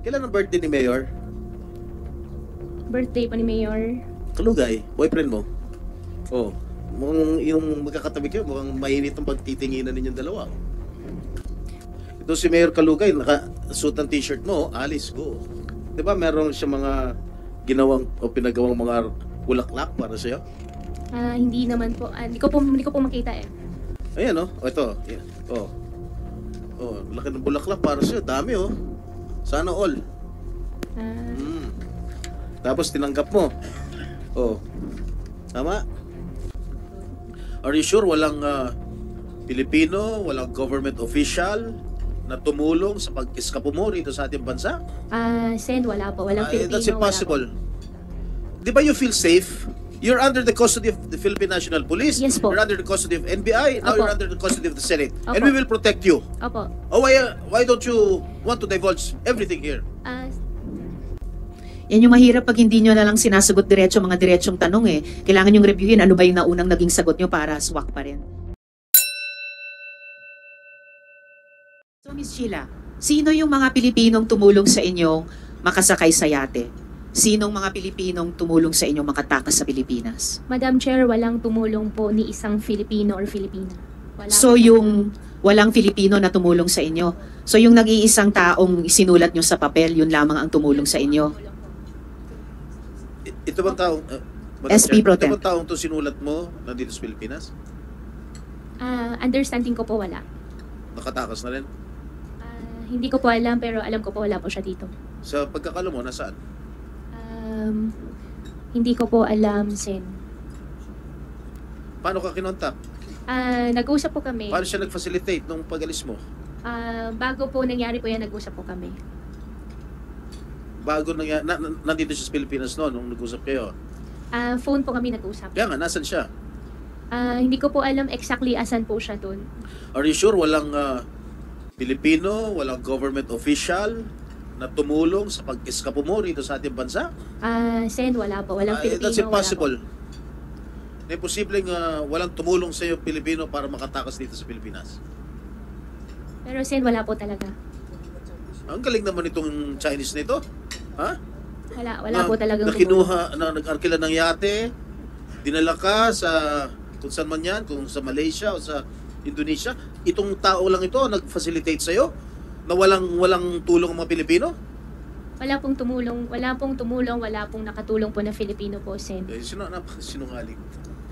Kailan ang birthday ni Mayor? Birthday pa ni Mayor. Kalugay, boyfriend mo. Oh, yung magkakatabi kayo, mukhang mainit ang pagtitinginan ninyong dalawa. Ito si Mayor Kalugay, naka-suit ang t-shirt mo, Alice, go. Di ba meron siya mga ginawang o pinagawang mga bulaklak para sa'yo? Hindi naman po. Hindi ko po makita eh. Ayan, oh. O, ito. Ayan. Oh. Oh, laki ng bulaklak para sa'yo. Dami, oh. Sana all. Tapos tinanggap mo. Oh. Tama? Are you sure walang Pilipino, walang government official na tumulong sa pag-eskapo mo rito sa ating bansa? Sen, wala po. Walang Pilipino. That's impossible. Di ba you feel safe? You're under the custody of the Philippine National Police. Yes po. You're under the custody of NBI. Now Opo. you're under the custody of the Senate. Opo. And we will protect you. Opo. Oh, why don't you want to divulge everything here? Yan yung mahirap pag hindi nyo na lang sinasagot diretso mga diretsong tanong eh. Kailangan yung reviewin ano ba yung naunang naging sagot nyo para swak pa rin. So Ms. Sheila, sino yung mga Pilipinong tumulong sa inyong makasakay sa yate? Sinong mga Pilipinong tumulong sa inyong makatakas sa Pilipinas? Madam Chair, walang tumulong po ni isang Filipino or Filipina. Wala So po. yung walang Filipino na tumulong sa inyo. So yung nag-iisang taong sinulat nyo sa papel, yun lamang ang tumulong sa inyo. Ito bang taong, SP Pro ito Tem. bang taong to sinulat mo nandito sa Pilipinas? Understanding ko po wala. Nakatakas na rin? Hindi ko po alam pero alam ko po wala po siya dito. Sa pagkakalo mo, nasaan? Hindi ko po alam, Sen. Paano ka kinontak? Nag-usap po kami. Paano siya nag-facilitate nung pag-alis mo? Bago po nangyari po yan, nag-usap po kami. Bago nandito siya sa Pilipinas noon nung nag-usap kayo. Phone po kami nag-usap. Kaya nga, nasan siya? Hindi ko po alam exactly asan po siya dun. Are you sure walang Pilipino, walang government official na tumulong sa pag-eskapo mo rito sa ating bansa? Sen, wala po. Walang Pilipino. That's impossible. Imposibleng walang tumulong sa iyo Pilipino para makatakas dito sa Pilipinas. Pero Sen, wala po talaga. Ang galing naman itong Chinese nito. Ha? Wala po talagang na kinuha, na nag-arkila ng yate, dinala ka sa kung saan man yan, kung sa Malaysia o sa Indonesia. Itong tao lang ito nag-facilitate sa iyo na walang tulong ang mga Pilipino? Wala pong tumulong, wala pong nakatulong po na Filipino po, Sen. Sinungaling.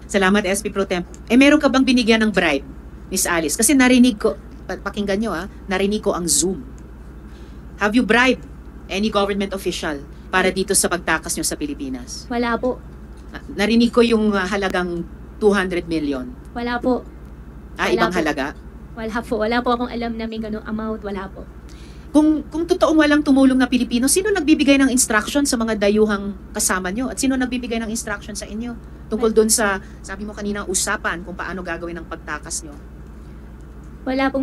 Salamat, SP Pro Tem. Meron ka bang binigyan ng bribe, Miss Alice? Kasi narinig ko, pakinggan nyo narinig ko ang Zoom. Have you bribed any government official para dito sa pagtakas nyo sa Pilipinas? Wala po. Narinig ko yung halagang 200 million. Wala po. Ibang po. halaga? Wala po akong alam na may ganung amount. Wala po. Kung totoong walang tumulong na Pilipino, sino nagbibigay ng instruction sa mga dayuhang kasama nyo? At sino nagbibigay ng instruction sa inyo? Tungkol dun sa, sabi mo kanina, usapan kung paano gagawin ang pagtakas nyo. Wala po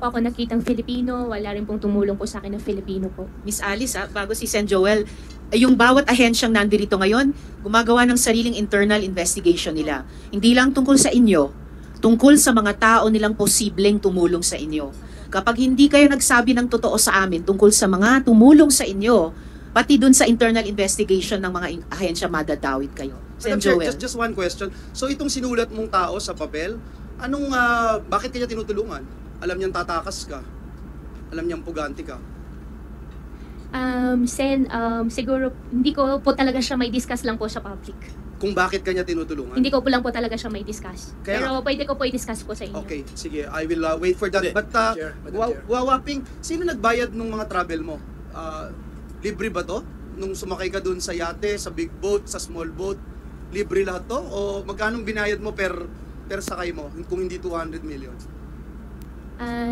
ako nakitang Filipino, wala rin pong tumulong po sa akin ng Filipino po. Miss Alice, bago si Sen Joel, yung bawat ahensyang nandito ngayon, gumagawa ng sariling internal investigation nila. Hindi lang tungkol sa inyo, tungkol sa mga tao nilang posibleng tumulong sa inyo. Kapag hindi kayo nagsabi ng totoo sa amin tungkol sa mga tumulong sa inyo, pati dun sa internal investigation ng mga ahensya, madadawit kayo. Sen Joel. Just one question. So itong sinulat mong tao sa papel, bakit kanya tinutulungan? Alam niyang tatakas ka. Alam niyang puganti ka. Sen, siguro hindi ko po talaga siya may discuss lang po sa public. Kung bakit kanya tinutulungan? Hindi ko po lang po talaga siya may discuss. Pero pwede ko po i-discuss po sa inyo. Okay, sige. I will wait for that. Hindi. But, Wawaping, sino nagbayad ng mga travel mo? Libre ba to? Nung sumakay ka dun sa yate, sa big boat, sa small boat, libre lahat to? O magkano binayad mo per sakay mo kung hindi 200 million?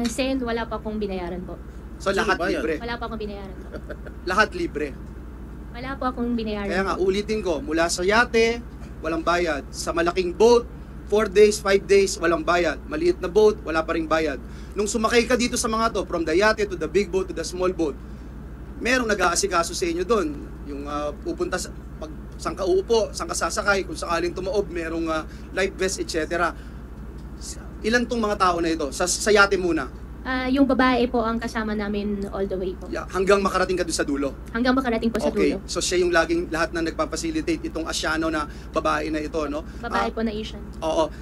Sen, wala pa akong binayaran po. So lahat bayad? libre? Wala pa akong binayaran po. Lahat libre? Wala po akong binayaran. Kaya nga, ulitin ko, mula sa yate, walang bayad. Sa malaking boat, 4 days, 5 days, walang bayad. Maliit na boat, wala pa ring bayad. Nung sumakay ka dito sa mga to, from the yate to the big boat to the small boat, merong nag-aasikaso sa inyo doon. Yung pupunta sa, saan ka uupo, saan ka sasakay, kung sakaling tumaob, merong life vest, etc. Ilan tong mga tao na ito? Sa yate muna. Yung babae po ang kasama namin all the way po. Yeah, hanggang makarating ka doon sa dulo. Hanggang makarating po sa Okay, dulo. so siya yung laging lahat na nagpapacilitate itong Asiano na babae na ito, no? Babae po na Asian. Oo.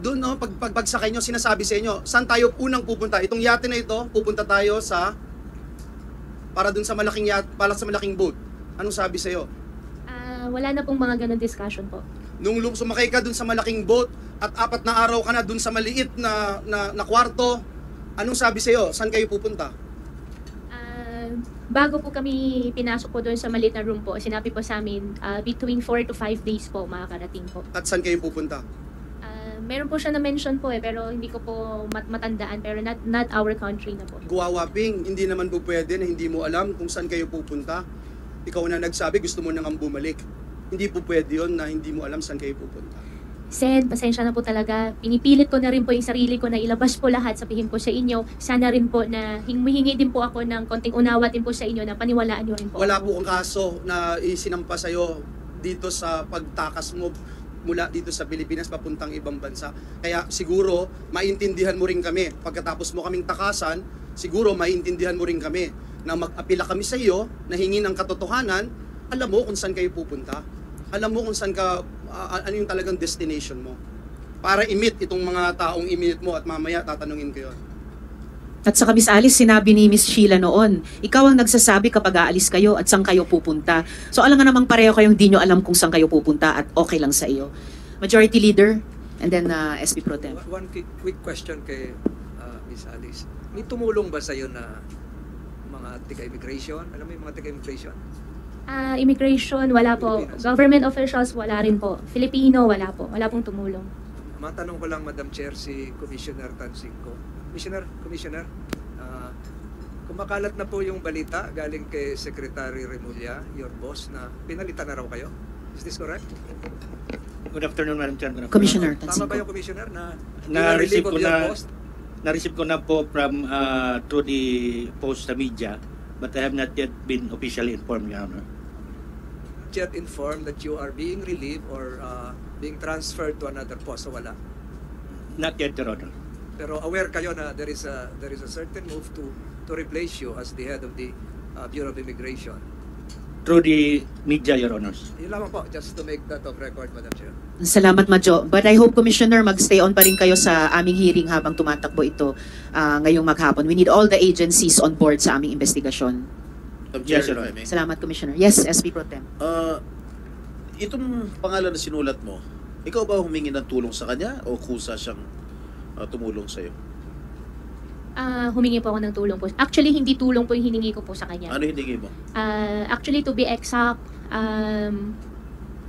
Doon, no, pagsakay nyo, sinasabi sa inyo, saan tayo unang pupunta? Itong yate na ito, pupunta tayo sa, para doon sa malaking yate, para sa malaking boat. Anong sabi sa iyo? Wala na pong mga ganun discussion po. Nung sumakay ka doon sa malaking boat, at 4 na araw ka na doon sa maliit na kwarto, anong sabi sa iyo? Saan kayo pupunta? Bago po kami pinasok po doon sa maliit na room po, sinabi po sa amin, between 4 to 5 days po makakarating po. At saan kayo pupunta? Meron po siya na-mention po pero hindi ko po matandaan, pero not our country na po. Guwawaping, hindi naman po pwede na hindi mo alam kung saan kayo pupunta. Ikaw na nagsabi, gusto mo nang bumalik. Hindi po pwede yun na hindi mo alam saan kayo pupunta. Sen, pasensya na po talaga. Pinipilit ko na rin po yung sarili ko na ilabas po lahat, sabihin po sa inyo. Sana rin po na humihingi din po ako ng konting unawa din po sa inyo na paniwalaan nyo rin po. Wala po kang kaso na isinampa sa'yo dito sa pagtakas mo mula dito sa Pilipinas papuntang ibang bansa. Kaya siguro maintindihan mo rin kami. Pagkatapos mo kaming takasan, siguro maintindihan mo rin kami na mag-apila kami sa iyo, na hingi ng katotohanan, alam mo kung saan kayo pupunta. Alam mo kung saan ka, ano yung talagang destination mo. Para i-meet itong mga taong i-meet mo at mamaya tatanungin ko yun. At sa Miss Alice, sinabi ni Miss Sheila noon, ikaw ang nagsasabi kapag aalis kayo at saan kayo pupunta. So alam nga namang pareho kayong di nyo alam kung saan kayo pupunta at okay lang sa iyo. Majority Leader, and then SP Pro Tem. One quick question kay Miss Alice. May tumulong ba sa'yo na mga taga-immigration? Alam mo yung mga taga-immigration? Immigration, wala po. Pilipinas. Government officials, wala rin po. Filipino, wala po. Wala pong tumulong. Matanong ko lang, Madam Chair, si Commissioner Tansinko. Commissioner, kumakalat na po yung balita galing kay Secretary Remulla, your boss, na pinalitan na raw kayo. Is this correct? Good afternoon, Madam Chair. Good afternoon. Commissioner Tama ba Tansinko. yung Commissioner na Na-receive relieve ko of your na- post? Na-receive ko na po from through the post sa media, but I have not yet been officially informed, Your Honor. Yet informed that you are being relieved or being transferred to another post, so wala. Not yet, Your Honor. Pero aware kayo na there is a certain move to replace you as the head of the Bureau of Immigration. Through the media, Your Honors. Yun lamang po, just to make that of record, Madam Chair. Salamat, Madjo. But I hope, Commissioner, magstay on pa rin kayo sa aming hearing habang tumatakbo ito ngayong maghapon. We need all the agencies on board sa aming investigasyon. Yes, Your Honor. Salamat, Commissioner. Yes, SP Pro Tem. Itong pangalan na sinulat mo, ikaw ba humingi ng tulong sa kanya o kusa siyang tumulong sa'yo? Humingi po ako ng tulong po. Actually, hindi tulong po yung hiningi ko po sa kanya. Ano hiningi mo? Actually, to be exact,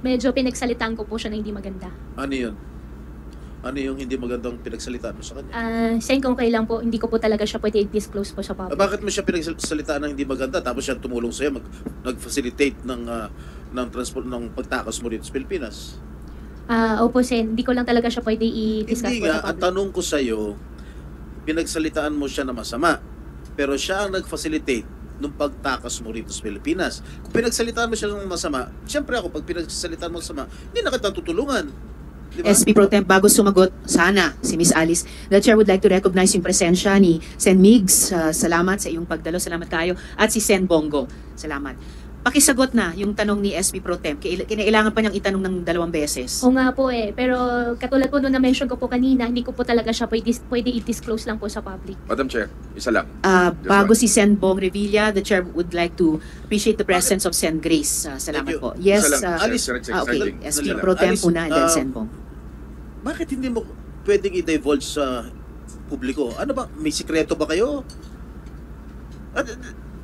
medyo pinagsalitaan ko po siya na hindi maganda. Ano yun? Ano yung hindi magandang pinagsalitaan mo sa kanya? Sayang kung kailan po, hindi ko po talaga siya pwede i-disclose po sa public. Bakit mo siya pinagsalitaan ng hindi maganda tapos siya tumulong sa'yo, nag-facilitate ng transport ng pagtakas mo dito sa Pilipinas? Opo, Sen. Hindi ko lang talaga siya pwede i-discuss Hindi po nga, sa ang public. tanong ko sa'yo, pinagsalitaan mo siya na masama, pero siya ang nag-facilitate nung pagtakas mo rito sa Pilipinas. Kung pinagsalitaan mo siya ng masama, siyempre ako, pag pinagsalitaan mo masama, hindi na kita tutulungan. Di ba? SP Pro Tem, bago sumagot, sana, si Miss Alice, the Chair would like to recognize yung presensya ni Sen Migs. Salamat sa iyong pagdalo. Salamat kayo. At si Sen Bongo. Salamat. Pakisagot na yung tanong ni SP Pro Tem. Kinailangan pa niyang itanong ng 2 beses. Oo nga po pero katulad po nung na-mention ko po kanina, hindi ko po talaga siya pwede i-disclose lang po sa public. Madam Chair, isa lang. Bago si Sen Bong Revilla, the Chair would like to appreciate the presence of Sen Grace. Salamat Thank you. po. Yes, Isa lang, Alice, Sir, okay. exciting. SP Sandali lang. Pro Tem Alice, una and then Sen Bong. Bakit hindi mo pwedeng i-divulge sa publiko? Ano ba? May sikreto ba kayo?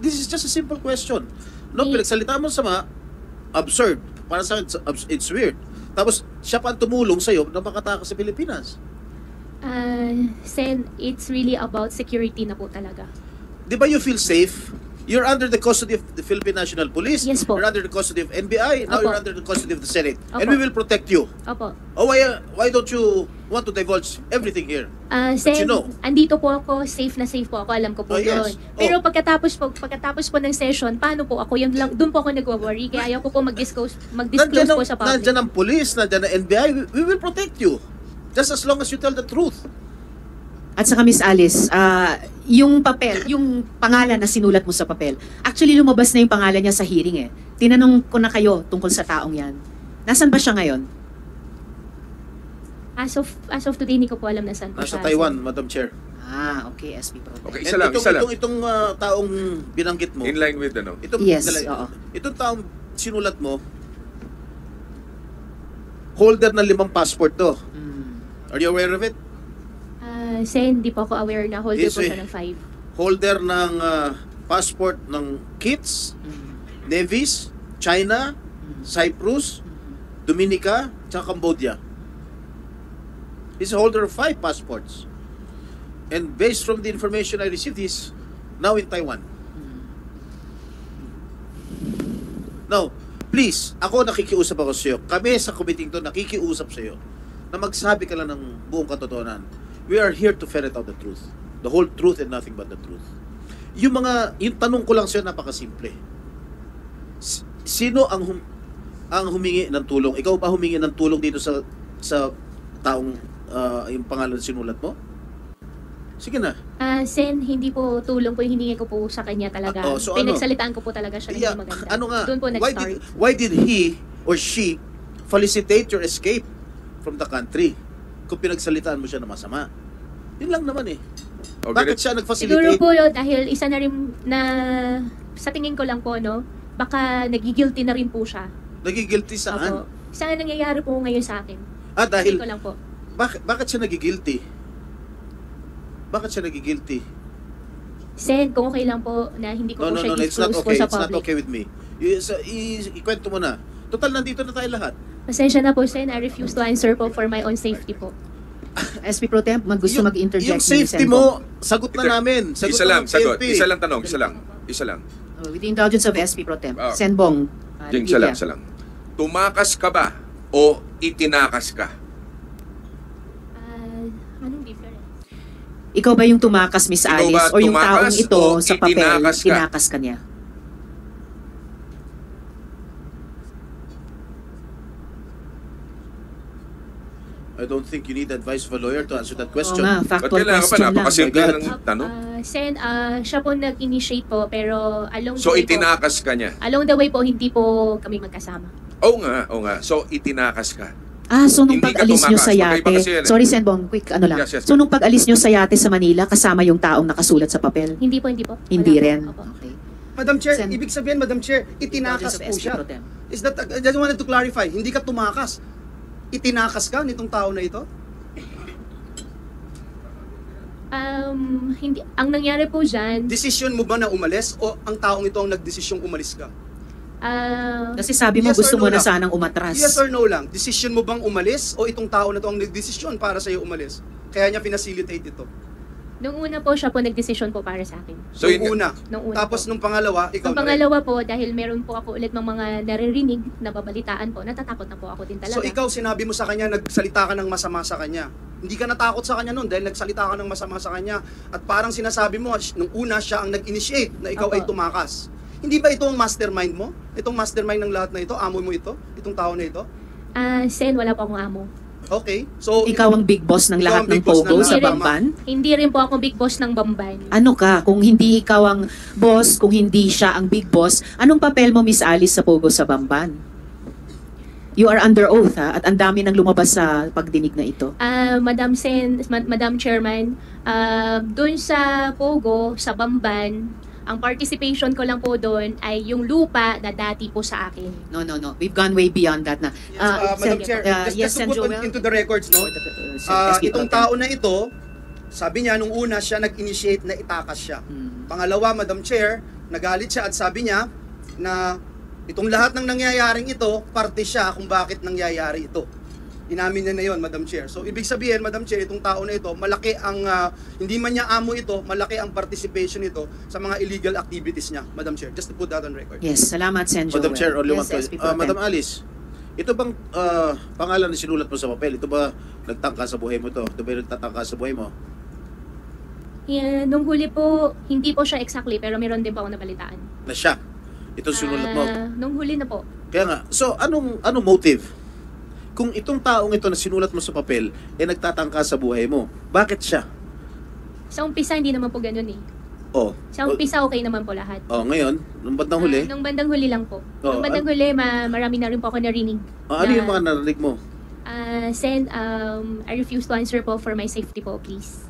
This is just a simple question. No, pinagsalitaan mo sama, absurd. Para sa akin, it's weird. Tapos, siya pa ang tumulong sa'yo na makatakas sa Pilipinas. Sen, it's really about security na po talaga. Di ba you feel safe? You're under the custody of the Philippine National Police. Yes po. You're under the custody of NBI. Now Opo. you're under the custody of the Senate. And Opo. we will protect you. Opo. Oh, why don't you want to divulge everything here? Sen, you know. andito po ako, safe na safe po ako, alam ko po Oh, yes. yun. Pero pagkatapos po ng session, paano po ako, yun lang, doon po ako nagwa-worry, kaya ayaw ko po mag-disclose po sa public. Nandiyan ang police, nandiyan ang NBI. We will protect you. Just as long as you tell the truth. At saka Miss Alice, yung papel, yung pangalan na sinulat mo sa papel, actually lumabas na yung pangalan niya sa hearing eh. Tinanong ko na kayo tungkol sa taong yan. Nasaan ba siya ngayon? As of today, hindi ko po alam na saan po Nasa siya. Taiwan, Madam Chair. Ah, okay, SP Pro Tem. Okay, And isa lang, isa lang. Itong taong binanggit mo. In line with ano? Itong, Yes, dala- oo. Itong taong sinulat mo, holder ng 5 passport to. Are you aware of it? Sen, hindi po ako aware na holder Yes, po eh. siya ng 5. Holder ng passport ng Kitts, Nevis, China, Cyprus, Dominica, tsaka Cambodia. He's a holder of 5 passports. And based from the information I received, he's now in Taiwan. Now, please, ako nakikiusap ako sa iyo. Kami sa committee to nakikiusap sa iyo na magsabi ka lang ng buong katotohanan. We are here to ferret out the truth. The whole truth and nothing but the truth. Yung tanong ko lang sa iyo napakasimple. Sino ang humingi ng tulong? Ikaw ba humingi ng tulong dito sa taong yung pangalan na sinulat mo? Sige na. Sen, hindi po tulong po yung hiningi ko po sa kanya talaga. So Pinagsalitaan ko po talaga siya ng Yeah, hindi maganda. ano nga? Doon po nag-start. Why did he or she felicitate your escape from the country kung pinagsalitaan mo siya na masama? Yun lang naman eh. O, Bakit ganit- siya Siguro nag-facilitate? po yun, dahil isa na rin na, sa tingin ko lang po, no, baka nagigilty na rin po siya. Nagigilty Opo. saan? Saan nangyayari po ngayon sa akin? Dahil, Tingin ko lang po. bakit siya nagigilty? Bakit siya nagigilty? Sen, kung okay lang po na hindi ko po siya It's not i-disclose po okay. sa It's not public. okay with me. Ikwento mo na. Total, nandito na tayo lahat. Pasensya na po, Sen. I refuse to answer po for my own safety po. SP Pro Tem, gusto mag-interject Yung ni safety Sen mo, sagot na namin. Isa lang, sagot. Isa lang tanong, isa lang. Isa lang. With the indulgence of SP Pro Tem. Ah. Senbong. Jing, isa lang, isa lang. Tumakas ka ba o itinakas ka? Anong difference? Ikaw ba yung tumakas, Miss Ikaw Alice? ba O yung tumakas taong ito o sa papel, itinakas ka? tinakas ka niya? I don't think you need advice of a lawyer to answer that Oo question. nga, Ba't factual kailangan pa? question lang. Napakasimple My God. ng tanong. Sen, siya po nag-initiate po, pero along the So, way po, itinakas ka niya? along the way po, hindi po kami magkasama. Oo nga, oo nga. So, itinakas ka. So nung Hindi ka pag-alis nyo tumakas. sa Magkaiba yate, kasi yan eh. sorry Senbong, quick ano lang. Yes, yes, So nung pag-alis nyo sa yate sa Manila, kasama yung taong nakasulat sa papel? Hindi po, hindi po. Wala Hindi po. rin. Opo. Okay. Madam Chair, Sen- ibig sabihin, Madam Chair, itinakas Indulgence of po SP siya. Pro Tem. Is that, I just wanted to clarify, hindi ka tumakas. Itinakas ka nitong tao na ito? Hindi, ang nangyari po dyan, Decision mo ba na umalis o ang taong ito ang nagdesisyong umalis ka? Kasi sabi mo Yes or gusto no mo na lang? sanang umatras. Yes or no lang? Decision mo bang umalis o itong tao na ito ang nagdesisyon para sa'yo umalis? Kaya niya pinacilitate ito. nung una po siya po nagdesisyon po para sa akin. So, Nung una. Nung una Tapos po. nung pangalawa, ikaw Ang na rin. pangalawa po, dahil meron po ako ulit ng mga naririnig na babalitaan po, natatakot na po ako din talaga. So ikaw sinabi mo sa kanya, nagsalita ka ng masama sa kanya. Hindi ka natakot sa kanya noon dahil nagsalita ka ng masama sa kanya. At parang sinasabi mo, nung una siya ang nag-initiate na ikaw Opo. ay tumakas. Hindi ba ito ang mastermind mo? Itong mastermind ng lahat na ito? Amo mo ito? Itong tao na ito? Sen, wala po akong amo. Okay. So, Ikaw ang big boss ng Ikaw lahat ang ng big boss Pogo ng sa lahat. Bamban? Hindi rin po ako big boss ng Bamban. Ano ka? Kung hindi ikaw ang boss, kung hindi siya ang big boss, anong papel mo, Miss Alice, sa Pogo sa Bamban? You are under oath, ha? At ang dami nang lumabas sa pagdinig na ito. Madam Chairman, doon sa Pogo, sa Bamban, ang participation ko lang po doon ay yung lupa na dati po sa akin. No. We've gone way beyond that na. Madam Chair, yes, just to Sen. put Joel. into the records, no? SP Itong Pro Tem. tao na ito, sabi niya nung una siya nag-initiate na itakas siya. Pangalawa, Madam Chair, nagalit siya at sabi niya na itong lahat ng nangyayaring ito, parte siya kung bakit nangyayari ito. Inamin niya na yon, Madam Chair. So, ibig sabihin, Madam Chair, itong tao na ito, malaki ang, hindi man niya amo ito, malaki ang participation ito sa mga illegal activities niya, Madam Chair. Just to put that on record. Yes, salamat, Sen. Joel. Madam Chair, only one Yes, question. SP Pro Tem. Madam Alice, ito bang pangalan na sinulat mo sa papel? Ito ba nagtangka sa buhay mo to? Ito ba yung nagtatangka sa buhay mo? Yeah, nung huli po, hindi po siya exactly, pero meron din po ako nabalitaan. Na siya? Ito sinulat mo? Nung huli na po. Kaya nga, so anong motive? Kung itong taong ito na sinulat mo sa papel, nagtatangka sa buhay mo, bakit siya? Sa umpisa, hindi naman po ganun eh. Oh. Sa umpisa, okay naman po lahat. Oh, ngayon, nung bandang huli, Nung bandang huli lang po. Oh, Nung bandang huli, marami na rin po ako narinig. ano yung mga narinig mo? Sen, I refuse to answer po for my safety po, please.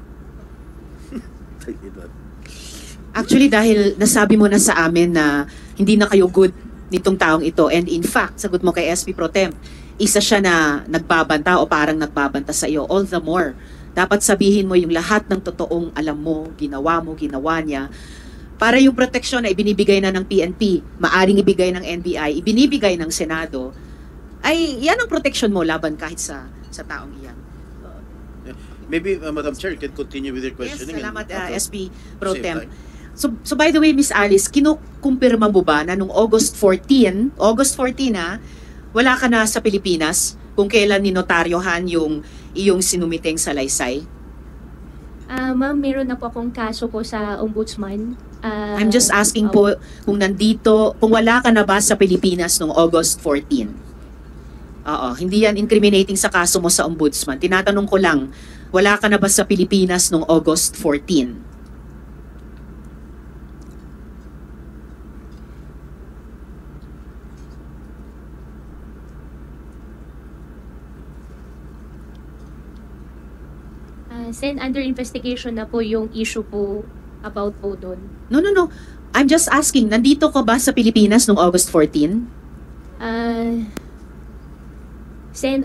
Actually, dahil nasabi mo na sa amin na hindi na kayo good nitong taong ito, and in fact, sagot mo kay SP Pro Temp, isa siya na nagbabanta o parang nagbabanta sa iyo, all the more. Dapat sabihin mo yung lahat ng totoong alam mo, ginawa niya, para yung proteksyon na ibinibigay na ng PNP, maaring ibigay ng NBI, ibinibigay ng Senado, ay yan ang proteksyon mo laban kahit sa taong iyan. Maybe, Madam Chair, you can continue with your Yes, questioning. salamat and- SP Pro Same Temp. time. So by the way, Miss Alice, kinukumpirma mo ba na nung August 14 wala ka na sa Pilipinas kung kailan ninotaryohan yung iyong sinumiteng salaysay? Ma'am, meron na po akong kaso po sa ombudsman. I'm just asking po kung kung wala ka na ba sa Pilipinas nung August 14? Oo, hindi yan incriminating sa kaso mo sa ombudsman. Tinatanong ko lang, wala ka na ba sa Pilipinas nung August 14? Sen, under investigation na po yung issue po about po doon. No. I'm just asking, nandito ka ba sa Pilipinas nung August 14? Sen,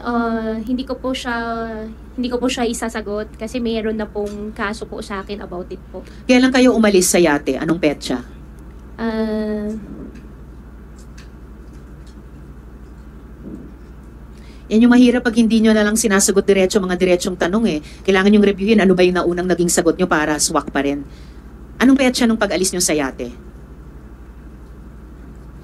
hindi ko po siya isasagot kasi mayroon na pong kaso po sa akin about it po. Kailan kayo umalis sa yate? Anong petsa? Yan yung mahirap pag hindi nyo na lang sinasagot mga diretsong tanong eh. Kailangan yung reviewin ano ba yung naunang naging sagot nyo para swak pa rin. Anong petsa nung pag-alis nyo sa yate?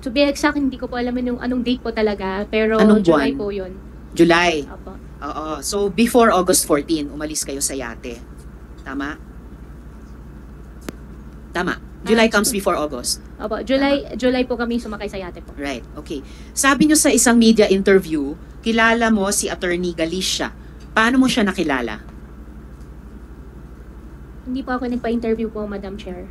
To be exact, hindi ko po alam yung anong date po talaga, pero Anong July buwan? po yun. July. Opo. Oo. So before August 14, umalis kayo sa yate. Tama? Tama. July comes before August. Opo, July po kami sumakay sa yate po. Right, okay. Sabi nyo sa isang media interview, kilala mo si Attorney Galicia. Paano mo siya nakilala? Hindi po ako nagpa-interview po, Madam Chair.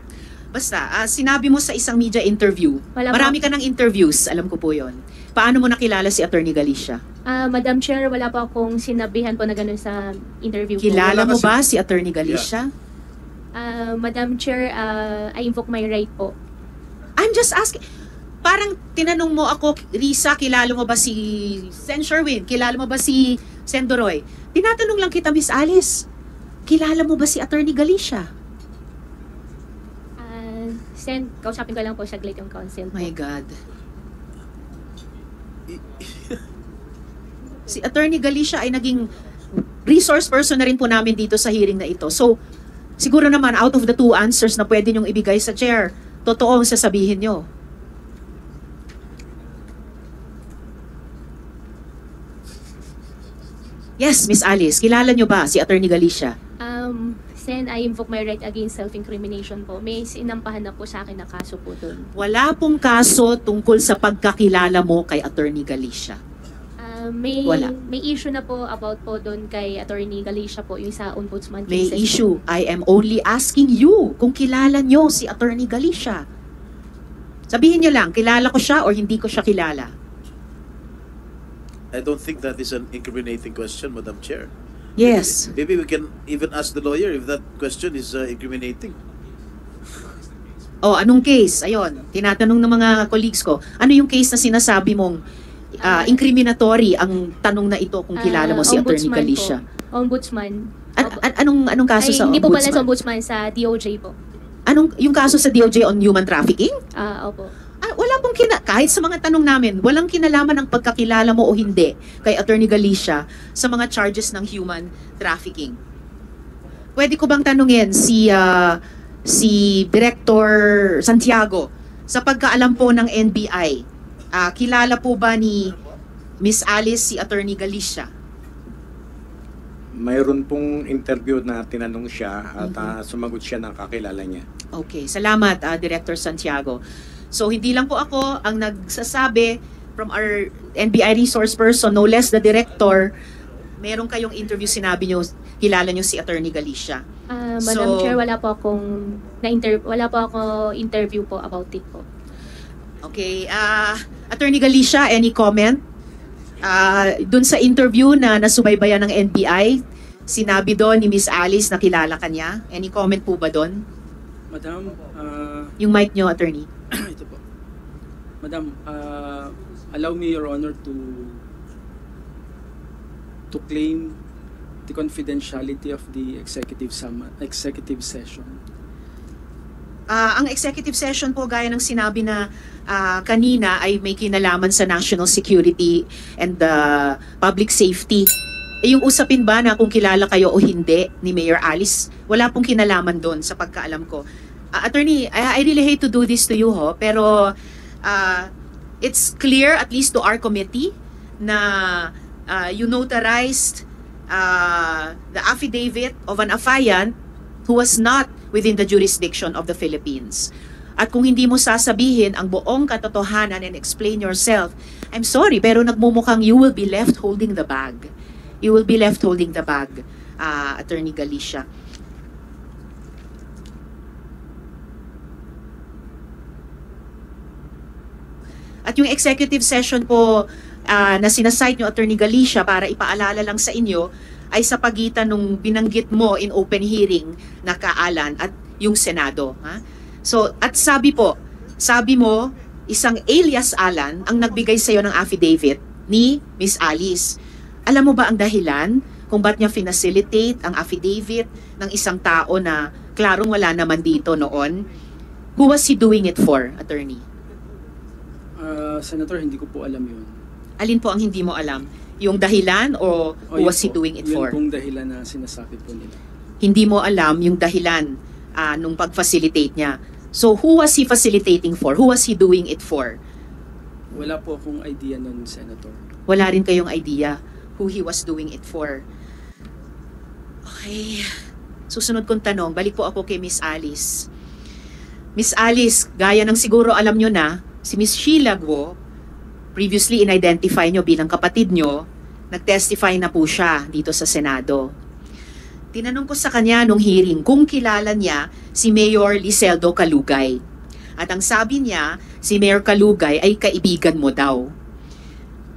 Basta, sinabi mo sa isang media interview, Wala marami po. ka ng interviews, alam ko po yon. Paano mo nakilala si Attorney Galicia? Madam Chair, wala po akong sinabihan po na ganun sa interview po. Kilala wala mo kasi- ba si Attorney Galicia? Madam Chair, I invoke my right po. I'm just asking. Parang tinanong mo ako, Risa, kilala mo ba si Sen Sherwin? Kilala mo ba si Sen Doroy? Tinatanong lang kita, Miss Alice. Kilala mo ba si Attorney Galicia? Sen, kausapin ko lang po saglit yung counsel po. My God. Si Attorney Galicia ay naging resource person na rin po namin dito sa hearing na ito. So, siguro naman out of the two answers na pwede niyong ibigay sa chair, totoo ang sasabihin niyo. Yes, Miss Alice, kilala niyo ba si Attorney Galicia? Sen, I invoke my right against self-incrimination po. May sinampahan na po sa akin na kaso po doon. Wala pong kaso tungkol sa pagkakilala mo kay Attorney Galicia. Wala. May issue na po about po doon kay Attorney Galicia po, yung sa ombudsman May cases. issue. I am only asking you kung kilala nyo si Attorney Galicia. Sabihin nyo lang, kilala ko siya or hindi ko siya kilala. I don't think that is an incriminating question, Madam Chair. Yes. Maybe we can even ask the lawyer if that question is incriminating. Oh, anong case? Ayon, tinatanong ng mga colleagues ko, ano yung case na sinasabi mong incriminatory ang tanong na ito kung kilala mo si Attorney Ombudsman Galicia? Po. Ombudsman. Anong kaso Ay, sa hindi po pala sa ombudsman? ombudsman, sa DOJ po. Anong yung kaso sa DOJ on human trafficking? Opo. Wala pong kahit sa mga tanong namin, walang kinalaman ng pagkakilala mo o hindi kay Attorney Galicia sa mga charges ng human trafficking. Pwede ko bang tanungin si Director Santiago, sa pagkaalam po ng NBI, kilala po ba ni Miss Alice si Attorney Galicia? Mayroon pong interview na tinanong siya at sumagot siya ng kakilala niya. Okay, salamat Director Santiago. So hindi lang po ako ang nagsasabi from our NBI resource person, no less the director, Meron kayong interview, sinabi nyo, kilala nyo si Attorney Galicia. Madam Chair, wala po ako interview po about it po. Okay, Attorney Galicia, any comment? Dun sa interview na nasubaybayan ng NBI, sinabi doon ni Miss Alice na kilala ka niya. Any comment po ba doon? Madam, Yung mic nyo, Attorney. ito po. Madam, allow me, Your Honor, to claim the confidentiality of the executive session. Ang executive session po, gaya ng sinabi na kanina, ay may kinalaman sa national security and public safety. Yung usapin ba na kung kilala kayo o hindi ni Mayor Alice, wala pong kinalaman doon sa pagkaalam ko. Attorney, I really hate to do this to you, pero it's clear, at least to our committee, na you notarized the affidavit of an affiant who was not within the jurisdiction of the Philippines. At kung hindi mo sasabihin ang buong katotohanan and explain yourself, I'm sorry, pero nagmumukhang you will be left holding the bag. You will be left holding the bag, Attorney Galicia. At yung executive session po na sinasite nyo, Attorney Galicia, para ipaalala lang sa inyo, ay sa pagitan nung binanggit mo in open hearing na Kaalan at yung Senado. Ha? So, at sabi mo, isang alias Alan ang nagbigay sa iyo ng affidavit ni Miss Alice. Alam mo ba ang dahilan kung ba't niya finacilitate ang affidavit ng isang tao na klarong wala naman dito noon? Who was he doing it for, Attorney? Senator, hindi ko po alam yun. Alin po ang hindi mo alam? Yung dahilan o who was he doing it for? Yun pong dahilan na sinasabi po nila. Hindi mo alam yung dahilan nung pag-facilitate niya. So who was he facilitating for? Who was he doing it for? Wala po akong idea nun, Senator. Wala rin kayong idea who he was doing it for. Okay. Susunod kong tanong, balik po ako kay Miss Alice. Miss Alice, gaya ng siguro alam nyo na, si Miss Sheila Guo, previously in-identify nyo bilang kapatid nyo, nag-testify na po siya dito sa Senado. Tinanong ko sa kanya nung hearing kung kilala niya si Mayor Liseldo Calugay. At ang sabi niya, si Mayor Calugay ay kaibigan mo daw.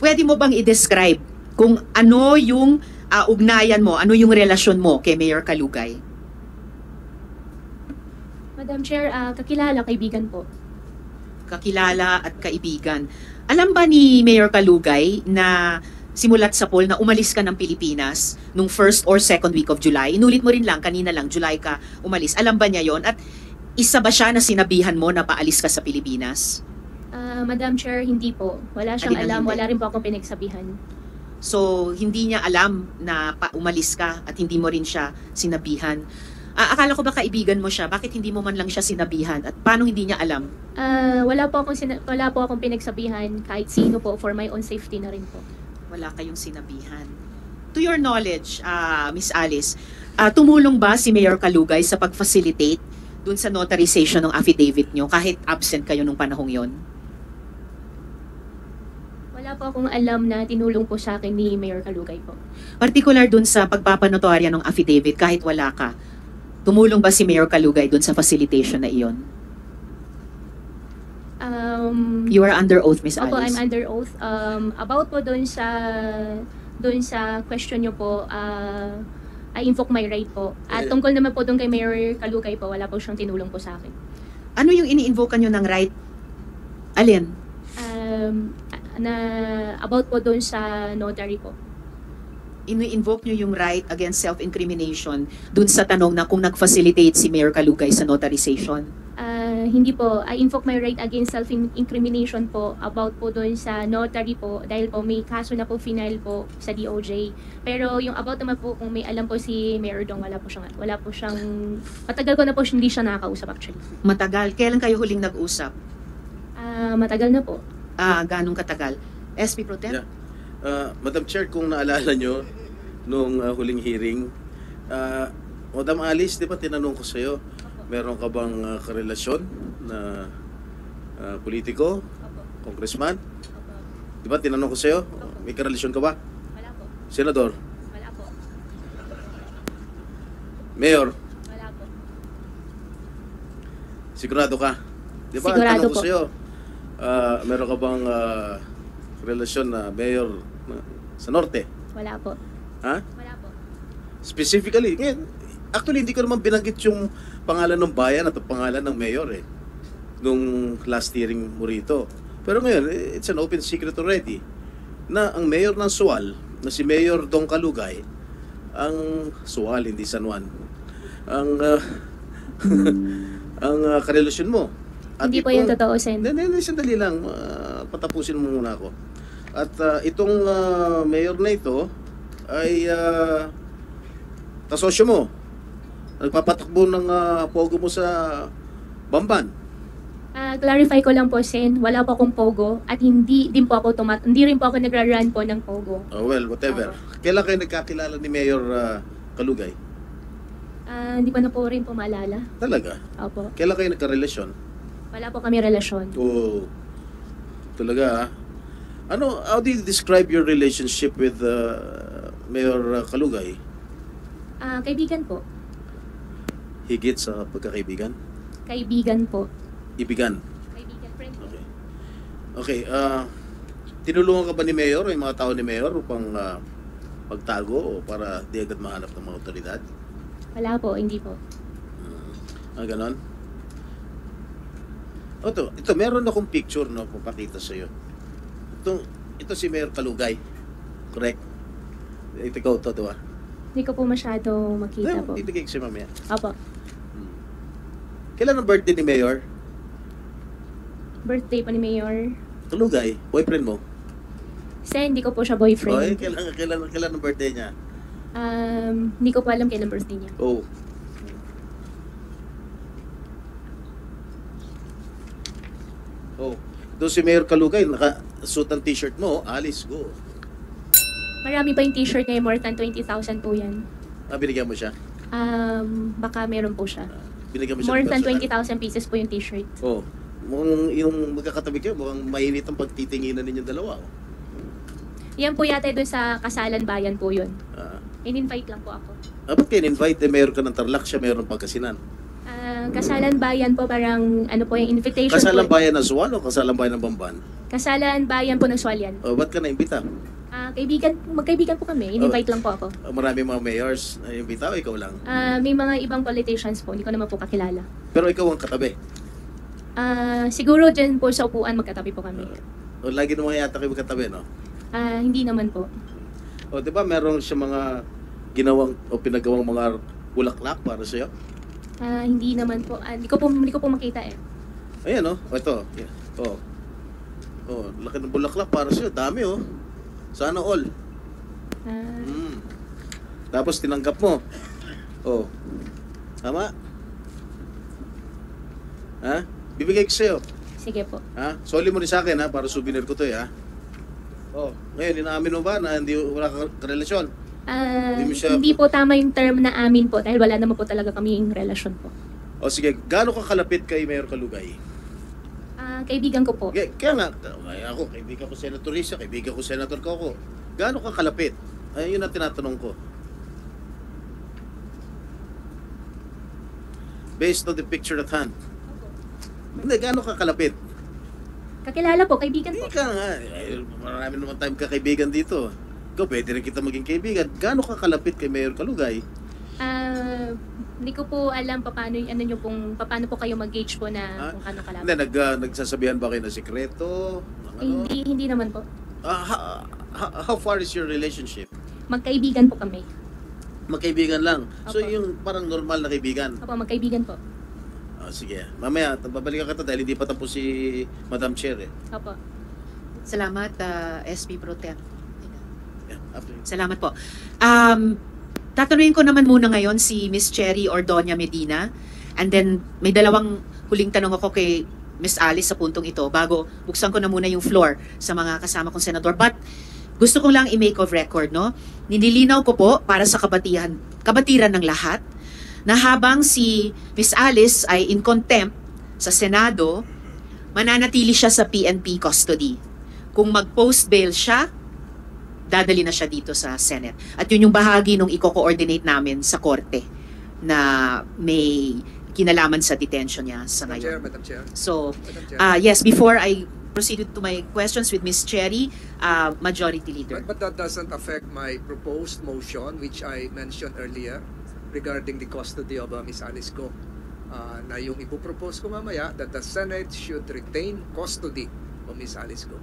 Pwede mo bang i-describe kung ano yung ugnayan mo, ano yung relasyon mo kay Mayor Calugay? Madam Chair, kakilala, kaibigan po. Kakilala at kaibigan. Alam ba ni Mayor Calugay na simulat sa poll na umalis ka ng Pilipinas nung first or second week of July? Inulit mo rin lang, kanina lang, July ka umalis. Alam ba niya yon? At isa ba siya na sinabihan mo na paalis ka sa Pilipinas? Madam Chair, hindi po. Wala siyang Alin ang alam, hindi? wala rin po akong pinagsabihan. So, hindi niya alam na umalis ka at hindi mo rin siya sinabihan. Akala ko ba kaibigan mo siya? Bakit hindi mo man lang siya sinabihan? At paano hindi niya alam? Wala po akong pinagsabihan kahit sino po, for my own safety na rin po. Wala kayong sinabihan. To your knowledge, Miss Alice, tumulong ba si Mayor Calugay sa pag-facilitate dun sa notarization ng affidavit nyo kahit absent kayo nung panahong yon? Wala po akong alam na tinulong po sa akin ni Mayor Calugay po. Particular dun sa pagpapanotorya ng affidavit kahit wala ka, tumulong ba si Mayor Calugay dun sa facilitation na iyon? You are under oath, Miss Opo, Alice. I'm under oath. About po doon sa question nyo po, I invoke my right po. At tungkol naman po doon kay Mayor Calugay po, wala po siyang tinulong po sa akin. Ano yung ini-invoke nyo ng right? Alin? About po doon sa notary po. Ini-invoke nyo yung right against self-incrimination dun sa tanong na kung nag-facilitate si Mayor Calugay sa notarization? Hindi po. I invoke my right against self-incrimination po about po doon sa notary po dahil po may kaso na po final po sa DOJ. Pero yung about naman po kung may alam po si Mayor Dong, wala po siyang matagal ko na po hindi siya nakakausap actually. Matagal. Kailan kayo huling nag-usap? Matagal na po. Ganong katagal? SP Pro Tem? Yeah. Madam Chair, kung naalala nyo nung huling hearing, Madam Alice, di ba tinanong ko sa'yo, meron ka bang karelasyon na politiko, congressman? Di ba tinanong ko sa'yo, may karelasyon ka ba? Wala po. Senador? Wala Mayor, Wala po. sigurado ka? Di ba, Sigurado ang tanong ko po. sa'yo, meron ka bang relasyon na mayor sa Norte? Wala po. Ha? Wala po. Specifically, ngayon, actually hindi ko naman binanggit yung pangalan ng bayan at ang pangalan ng mayor eh. Nung last hearing mo rito. Pero ngayon, it's an open secret already na ang mayor ng Sual, na si Mayor Dong Kalugay, ang Sual, hindi San Juan, ang ang karelasyon mo. Hindi po yung totoo, Sen. Hindi, sandali lang. Patapusin mo muna ako. At itong mayor na ito ay kasosyo mo. Nagpapatakbo ng pogo mo sa Bamban. Clarify ko lang po, Sen, wala po akong pogo at hindi rin po ako nagra-run po ng pogo. Oh, well, whatever. Kailan kayo nagkakilala ni Mayor Kalugay? Hindi pa na po rin po maalala. Talaga? Opo. Kailan kayo nagkarelasyon? Wala po kami relasyon. Oh, talaga how do you describe your relationship with Mayor Kalugay? Kaibigan po. Higit sa pagkakaibigan? Kaibigan po. Ibigan? Kaibigan, friend po. Okay. Tinulungan ka ba ni Mayor o yung mga tao ni Mayor upang pagtago o para di agad mahanap ng mga otoridad? Wala po, hindi po. Ganon? Ito, meron akong picture na papakita sa iyo. Ito si Mayor Kalugay. Correct? Ikaw to, diba? Hindi ko po masyado makita po. Ibigay ko si mamaya. Opo. Kailan ang birthday ni Mayor? Birthday po ni Mayor. Kalugay, boyfriend mo? Sen, hindi ko po siya Oy, boyfriend. kailan ang birthday niya? Hindi ko pa alam kailan birthday niya. Oh. Oh. Doon si Mayor Kalugay, naka-suit ang t-shirt mo, Alice, go. Marami pa yung t-shirt niya, more than 20,000 po yan. Binigyan mo siya? Baka meron po siya. Binigyan mo siya More ng than personal? 20,000 pieces po yung t-shirt. Oh. Mukhang yung magkakatabi kayo, mukhang mainit ang pagtitinginan ninyong dalawa. Oh. Yan po yata doon sa Kasalan Bayan po yun. In-invite lang po ako. Ba't kayo in-invite? Mayor ka ng Tarlac, siya mayor ng Pangasinan. Kasalan Bayan po, parang ano po yung invitation Kasalang po. bayan ng Suwan o kasalang bayan ng Bamban? Kasalan Bayan po ng Swalyan. Oh, ba't ka na-imbita? Magkaibigan po kami. In-invite lang po ako. Marami mga mayors na imbita o ikaw lang? May mga ibang politicians po, hindi ko naman po kakilala. Pero ikaw ang katabi. Siguro dyan po sa upuan magkatabi po kami. O lagi naman yata kayo magkatabi, no? Hindi naman po. O di ba meron siya mga ginawang o pinagawang mga bulaklak para sa'yo? Hindi naman po. Hindi ko po makita eh. Ayan, oh. Ito. Yeah. Oh. Oh, laki ng bulaklak para sa'yo. Dami, oh. Sana all. Tapos tinanggap mo. Oh. Tama? Ha? Bibigay ko sa'yo. Sige po. Ha? Soli mo rin sa akin, ha? Para souvenir ko to, ha? Oh. Ngayon, inaamin mo ba na wala kang relasyon? mo siya- Hindi po tama yung term na amin po dahil wala naman po talaga kaming relasyon po. O sige, gaano ka kalapit kay Mayor Kalugay? Kaibigan ko po. Kaya nga, ako, kaibigan ko Senator Risa, kaibigan ko Senator Coco. Gaano ka kalapit? Ay, yun ang tinatanong ko. Based on the picture at hand. Hindi, gaano ka kalapit? Kakilala po, kaibigan po. Hindi ka nga. Marami naman tayong kakaibigan dito. Ikaw, pwede rin kita maging kaibigan. Gaano ka kalapit kay Mayor Kalugay? Hindi ko po alam paano po kayo mag-gauge po na kung ano kalapit. Hindi, nagsasabihan ba kayo na sikreto? Ng ano? Hindi naman po. How far is your relationship? Magkaibigan po kami. Magkaibigan lang. So Opo. yung parang normal na kaibigan. Opo, magkaibigan po. Sige. Mamaya, babalikan kita dahil hindi pa tapos si Madam Chair eh. Opo. Salamat, SP Pro Tem. Yeah, after you. Salamat po. Tatanungin ko naman muna ngayon si Miss Cherry Ordonia Medina. And then may dalawang huling tanong ako kay Miss Alice sa puntong ito bago buksan ko na muna yung floor sa mga kasama kong senador. But gusto ko lang i-make of record, no? Nililinaw ko po para sa kabatiran ng lahat na habang si Miss Alice ay in contempt sa Senado, mananatili siya sa PNP custody. Kung mag-post bail siya, dadali na siya dito sa Senate. At yun yung bahagi nung i-coordinate namin sa korte na may kinalaman sa detention niya sa Madam Chair, ngayon. Madam Chair. So, Madam Chair. yes, before I proceed to my questions with Ms. Cherry, Majority Leader. But that doesn't affect my proposed motion, which I mentioned earlier, regarding the custody of Ms. Alice Go. Na yung ipopropose ko mamaya, that the Senate should retain custody of Ms. Alice Go.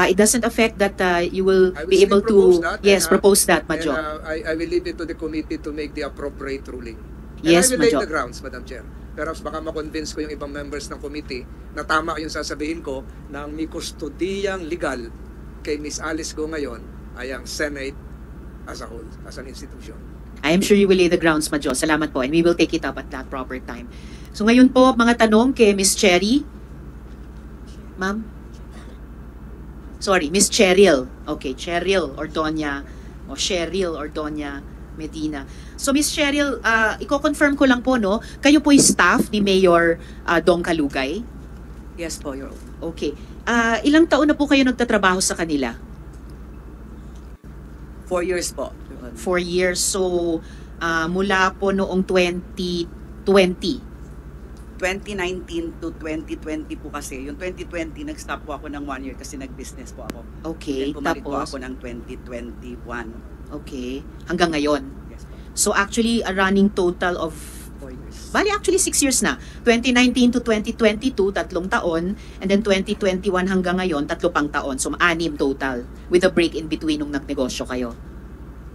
It doesn't affect that you will I will be still able propose to, that, yes, and, propose that, And Majo. I will leave it to the committee to make the appropriate ruling. And Yes, I will lay Majo. the grounds, Madam Chair. Perhaps baka ma-convince ko yung ibang members ng committee na tama yung sasabihin ko na ang may kustodiyang legal kay Ms. Alice Go ngayon ay ang Senate as a whole, as an institution. I am sure you will lay the grounds, Majo. Salamat po. And we will take it up at that proper time. So ngayon po, mga tanong kay Ms. Cherry. Ma'am? Sorry, Ms. Cheryl. Okay, Cheryl Ordoña o Cheryl Ordoña Medina. So Ms. Cheryl, i-confirm ko lang po, no? Kayo po yung staff ni Mayor Dong Kalugay? Yes po, Your Honor. Okay. Ilang taon na po kayo nagtatrabaho sa kanila? 4 years po, Your Honor. 4 years. So, mula po noong 2020. 2019 to 2020 po kasi. Yung 2020, nag-stop po ako ng 1 year kasi nag-business po ako. Okay. Then bumalik po Tapos, ako ng 2021. okay. Hanggang ngayon. Yes po. So, actually, a running total of 4 years. bali actually 6 years na. 2019 to 2022, 3 taon. And then 2021 hanggang ngayon, 3 pang taon. So 6 total. With a break in between nung nagnegosyo kayo.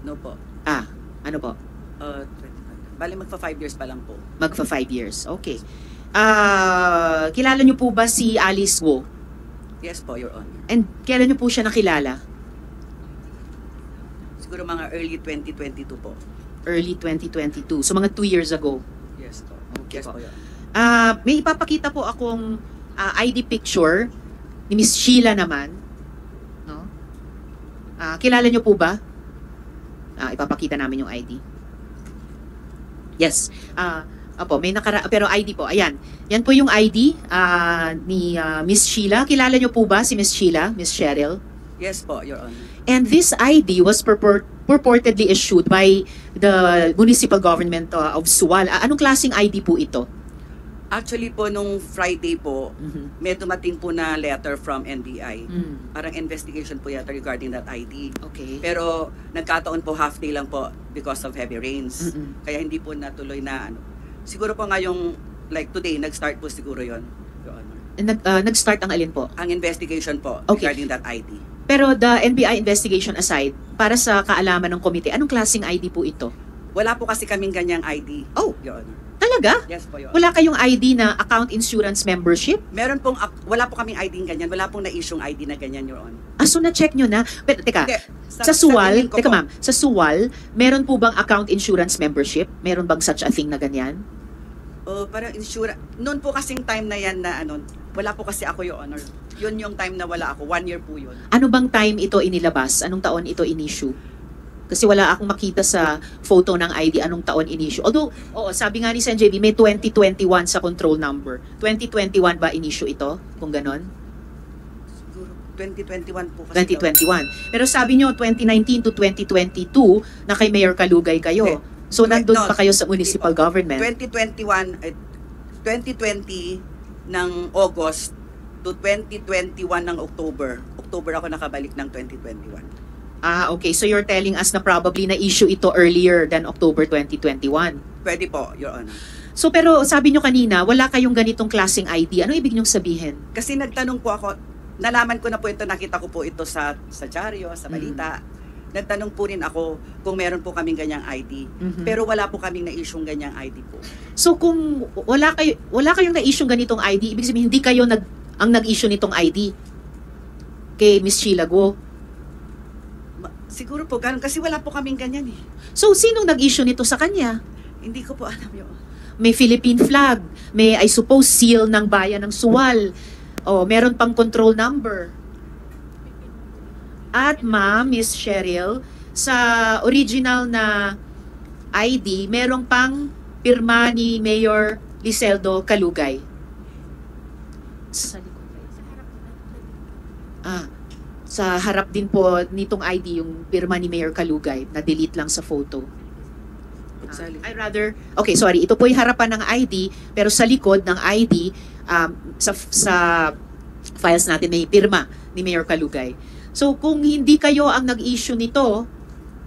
No po. Ano po? 2020. Bali, magpa 5 years pa lang po. Magfa 5 years. Okay. Kilala niyo po ba si Alice Go? Yes po, Your Honor. And kailan niyo po siya nakilala? Siguro mga early 2022 po. Early 2022. So mga 2 years ago. Yes po. Okay Yes po. po, Your Honor. May ipapakita po akong ID picture ni Miss Sheila naman. No? Kilala niyo po ba? Ipapakita namin yung ID. Yes. Apo, may pero ID po. Ayan. Yan po yung ID ni Miss Sheila. Kilala niyo po ba si Miss Sheila, Miss Cheryl? Yes po, Your Honor. And this ID was purportedly issued by the municipal government of Sual. Anong klaseng ID po ito? Actually po, nung Friday po, may dumating po na letter from NBI. Mm. Parang investigation po yata regarding that ID. Okay. Pero nagkataon po half day lang po because of heavy rains. Mm-mm. Kaya hindi po natuloy na ano. Siguro po nga yung like today, nag-start po siguro yon, Your Honor. Nag-start ang alin po? Ang investigation po Okay. regarding that ID. Pero the NBI investigation aside, para sa kaalaman ng komite, anong klaseng ID po ito? Wala po kasi kaming ganyang ID, Oh, Your Honor. talaga? Yes po, Your Honor. Wala kayong ID na account insurance membership? Meron pong, wala po kaming ID ganyan. Wala pong na-issue'ng ID na ganyan, Your Honor. So na-check nyo na? Pero teka, Hindi, sa Suwal, tingin ko teka po, ma'am, sa Suwal, meron po bang account insurance membership? Meron bang such a thing na ganyan? parang insurance. Noon po kasing time na yan na ano, wala po kasi ako, Your Honor. Yun yung time na wala ako. 1 year po yun. Ano bang time ito inilabas? Anong taon ito in-issue? Kasi wala akong makita sa photo ng ID anong taon in-issue. Although, oo, sabi nga ni Sen JB, may 2021 sa control number. 2021 ba in-issue ito? Kung ganon? Siguro 2021 po kasi. 2021. Pero sabi nyo, 2019 to 2022, na kay Mayor Kalugay kayo. Hindi. So, nandun No, pa kayo sa municipal hindi po. government. 2020 ng August to 2021 ng October. October ako nakabalik ng 2021. Okay. So, you're telling us na probably na-issue ito earlier than October 2021. Pwede po, Your Honor. So, pero sabi nyo kanina, wala kayong ganitong klaseng ID. Ano ibig nyong sabihin? Kasi nagtanong po ako, nalaman ko na po ito, nakita ko po ito sa dyaryo, sa balita. Nagtanong po rin ako kung meron po kaming ganyang ID. Mhm. Pero wala po kaming na-issue'ng ganyang ID po. So, kung wala kayong na-issue ganitong ID, ibig sabihin hindi kayo ang nag-issue nitong ID kay Miss Sheila Go. Siguro po, ganun. Kasi wala po kaming ganyan eh. So, sinong nag-issue nito sa kanya? Hindi ko po alam yun. May Philippine flag, may I suppose seal ng bayan ng Suwal. Meron pang control number. At ma'am, Miss Cheryl, sa original na ID, merong pang pirma ni Mayor Liseldo Kalugay. Sa harap din po nitong ID yung pirma ni Mayor Kalugay, na delete lang sa photo. I rather, okay, sorry, ito po yung harapan ng ID, pero sa likod ng ID, sa files natin may pirma ni Mayor Kalugay. So kung hindi kayo ang nag-issue nito,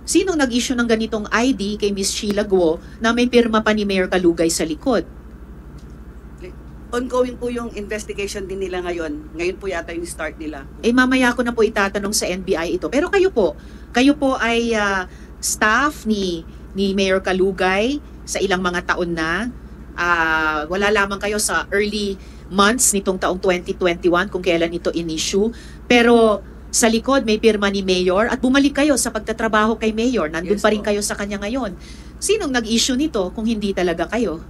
sinong nag-issue ng ganitong ID kay Miss Sheila Guo na may pirma pa ni Mayor Kalugay sa likod? Ongoing po yung investigation din nila ngayon. Ngayon po yata yung start nila. Mamaya ko na po itatanong sa NBI ito. Pero kayo po ay staff ni Mayor Kalugay sa ilang mga taon na. Wala lamang kayo sa early months nitong taong 2021 kung kailan ito in-issue. Pero sa likod may pirma ni Mayor at bumalik kayo sa pagtatrabaho kay Mayor. Nandun Yes pa rin po. kayo sa kanya ngayon. Sinong nag-issue nito kung hindi talaga kayo?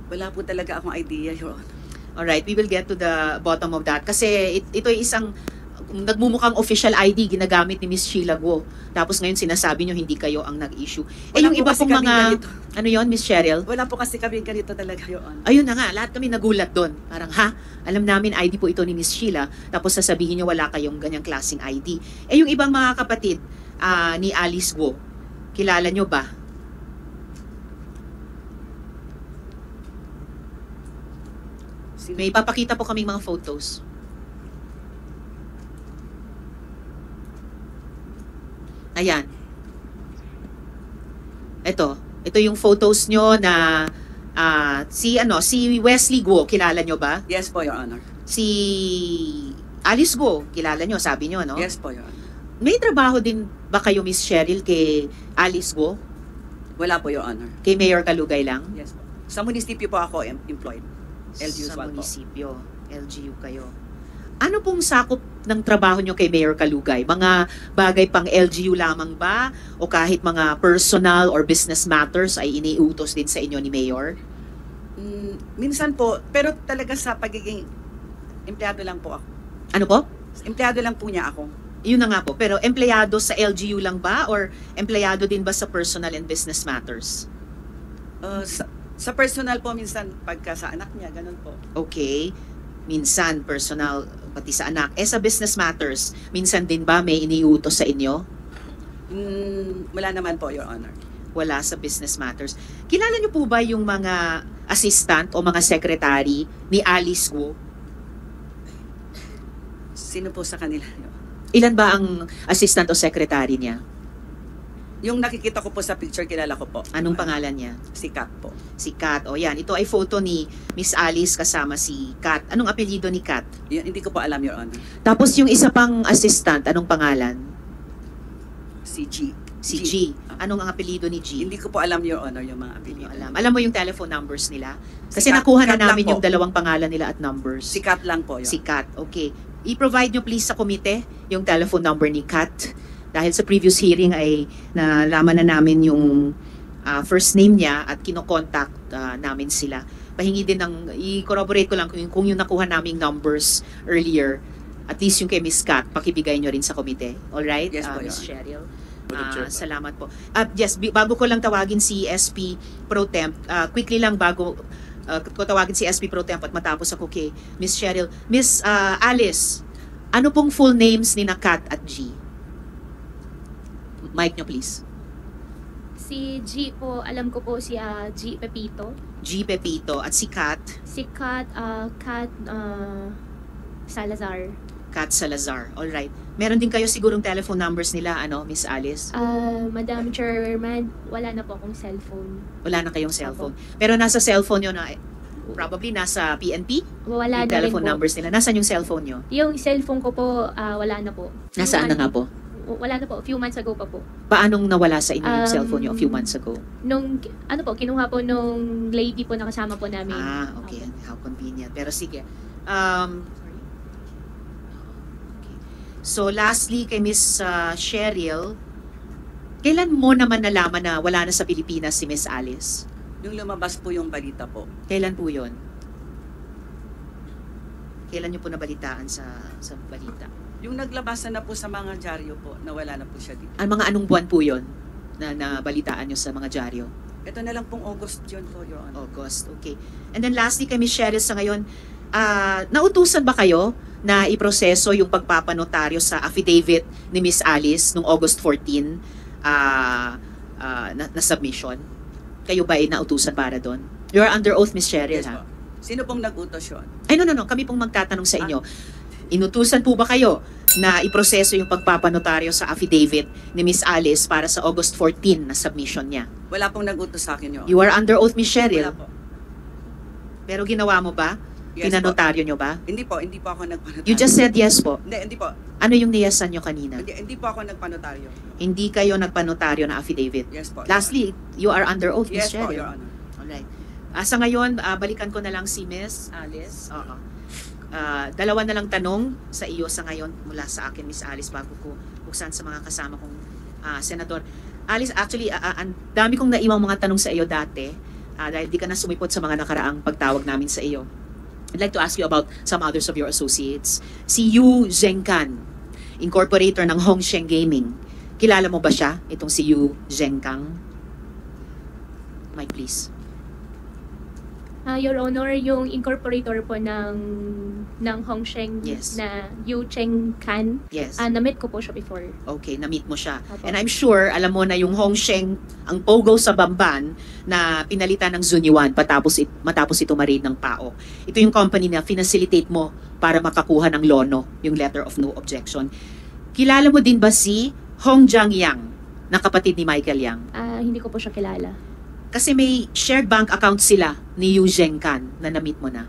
Wala po talaga akong idea, Your Honor. Alright, we will get to the bottom of that. Kasi ito ay isang nagmumukhang official ID ginagamit ni Miss Sheila Guo. Tapos ngayon sinasabi nyo hindi kayo ang nag-issue. Wala Yung po iba kasi pong kaming mga... ganito. Ano yon, Miss Cheryl? Wala po kasi kami ganito talaga, Your Honor. Ayun na nga, lahat kami nagulat doon. Parang alam namin ID po ito ni Miss Sheila. Tapos sasabihin nyo wala kayong ganyang klaseng ID. Yung ibang mga kapatid ni Alice Guo, kilala nyo ba? May papakita po kaming mga photos. Ayan. Ito yung photos nyo na si Wesley Guo, kilala nyo ba? Yes po, Your Honor. Si Alice Guo, kilala nyo, sabi nyo, no? Yes po, Your Honor. May trabaho din ba kayo, Miss Cheryl, kay Alice Guo? Wala po, Your Honor. Kay Mayor Kalugay lang? Yes po. Sa munisipyo po ako employed. LGU Sa po. munisipyo, LGU kayo. Ano pong sakop ng trabaho nyo kay Mayor Kalugay? Mga bagay pang LGU lamang ba? O kahit mga personal or business matters ay iniutos din sa inyo ni Mayor? Minsan po, pero talaga sa pagiging empleyado lang po ako. Ano po? Empleyado lang po niya ako. Yun na nga po. Pero empleyado sa LGU lang ba? Or empleyado din ba sa personal and business matters? Sa personal po, minsan pagka sa anak niya, ganun po. Okay. Minsan personal, pati sa anak. Sa business matters, minsan din ba may iniutos sa inyo? Wala naman po, Your Honor. Wala sa business matters. Kilala niyo po ba yung mga assistant o mga secretary ni Alice Guo? Sino po sa kanila? Ilan ba ang assistant o secretary niya? Yung nakikita ko po sa picture, kilala ko po. Anong pangalan niya? Si Kat po. Si Kat. O yan, ito ay photo ni Miss Alice kasama si Kat. Anong apelyido ni Kat? Hindi ko po alam, Your Honor. Tapos yung isa pang assistant, anong pangalan? Si G. Si G. Anong ang apelyido ni G? Hindi ko po alam, Your Honor, yung mga Hindi apelyido. nyo alam. Alam mo yung telephone numbers nila? Kasi Si Kat- nakuha na Kat lang namin po. yung dalawang pangalan nila at numbers. Si Kat lang po, Your Si Kat. Okay. I-provide nyo please sa komite yung telephone number ni Kat. Dahil sa previous hearing ay nalaman na namin yung first name niya at kinokontakt namin sila. Pahingi din ng, i-corroborate ko lang kung yung nakuha naming numbers earlier, at least yung kay Miss Kat, pakibigay nyo rin sa komite. Alright? Yes po, Miss Your Cheryl. Madam Chair. Salamat po. Yes, bago ko lang tawagin si SP Pro Temp, quickly lang bago ko tawagin si SP Pro Temp at matapos ako kay Miss Cheryl. Miss Alice, ano pong full names ni na Kat at G? Mic nyo please. Si G po, alam ko po si G Pepito. G Pepito at si Kat, Si Kat Salazar. Kat Salazar. All right. Meron din kayo sigurong telephone numbers nila, ano, Miss Alice? Madam Chairman, wala na po akong cellphone. Wala na kayong cellphone. Pero nasa cellphone nyo na, probably nasa PNP? Wala Yung na rin telephone po. numbers nila. Nasaan yung cellphone nyo? Yung cellphone ko po, wala na po. Nasaan na nga po? Wala na po. A few months ago pa po. Paanong nawala sa inyo yung Um, cellphone nyo a few months ago? Nung, kinuha po nung lady po na kasama po namin. Okay. How convenient. Pero sige. Okay. So lastly, kay Miss Cheryl, kailan mo naman nalaman na wala na sa Pilipinas si Miss Alice? Yung lumabas po yung balita po. Kailan po yun? Kailan nyo po nabalitaan sa balita? Yung naglabasan na po sa mga dyaryo po, nawala na po siya dito. Anong buwan po yun na nabalitaan nyo sa mga dyaryo? Ito na lang pong August yun po, Your Honor. August, okay. And then lastly kay Miss Cheryl sa ngayon, nautusan ba kayo na iproseso yung pagpapanotaryo sa affidavit ni Miss Alice noong August 14 na submission? Kayo ba ay nautusan para doon? You are under oath, Ms. Cheryl, Yes ha? po. Sino pong nag-utos yun? Ay, no. Kami pong magtatanong sa inyo. Inutusan po ba kayo na iproseso yung pagpapanotaryo sa affidavit ni Ms. Alice para sa August 14 na submission niya? Wala pong nag-utos sa akin yun. You are under oath, Ms. Wala Cheryl. po. Pero ginawa mo ba? Yes Pinanotaryo nyo ba? Hindi po ako nagpanotaryo. You just said yes po. Hindi po. Ano yung niyasan nyo kanina? Hindi po ako nagpanotaryo. Hindi kayo nagpanotaryo na affidavit. Yes po. Your Lastly, you are under oath, Honor. Yes Ms. po, Cheryl. Your Honor. Alright. Sa ngayon, balikan ko na lang si Ms. Alice. Oo. Dalawa na lang tanong sa iyo sa ngayon mula sa akin, Ms. Alice, bago ko buksan sa mga kasama kong senador. Alice, actually, ang dami kong naiwang mga tanong sa iyo dati dahil di ka na sumipot sa mga nakaraang pagtawag namin sa iyo. I'd like to ask you about some others of your associates. Si Yu Zhengkan, incorporator ng Hongsheng Gaming. Kilala mo ba siya, itong si Yu Zhengkang? Mike, please. Your Honor, yung incorporator po ng Hongsheng Yes. na Yu Cheng Kan, Yes. na-meet ko po siya before. Okay, na-meet mo siya. Opo. And I'm sure, alam mo na yung Hongsheng, ang pogo sa Bamban, na pinalitan ng Zunyuan matapos ito ma-raid ng PAO. Ito yung company na finacilitate mo para makakuha ng lono, yung letter of no objection. Kilala mo din ba si Hong Jiang Yang, na kapatid ni Michael Yang? Hindi ko po siya kilala. Kasi may shared bank account sila ni Yu Zhengkan na na-meet mo na.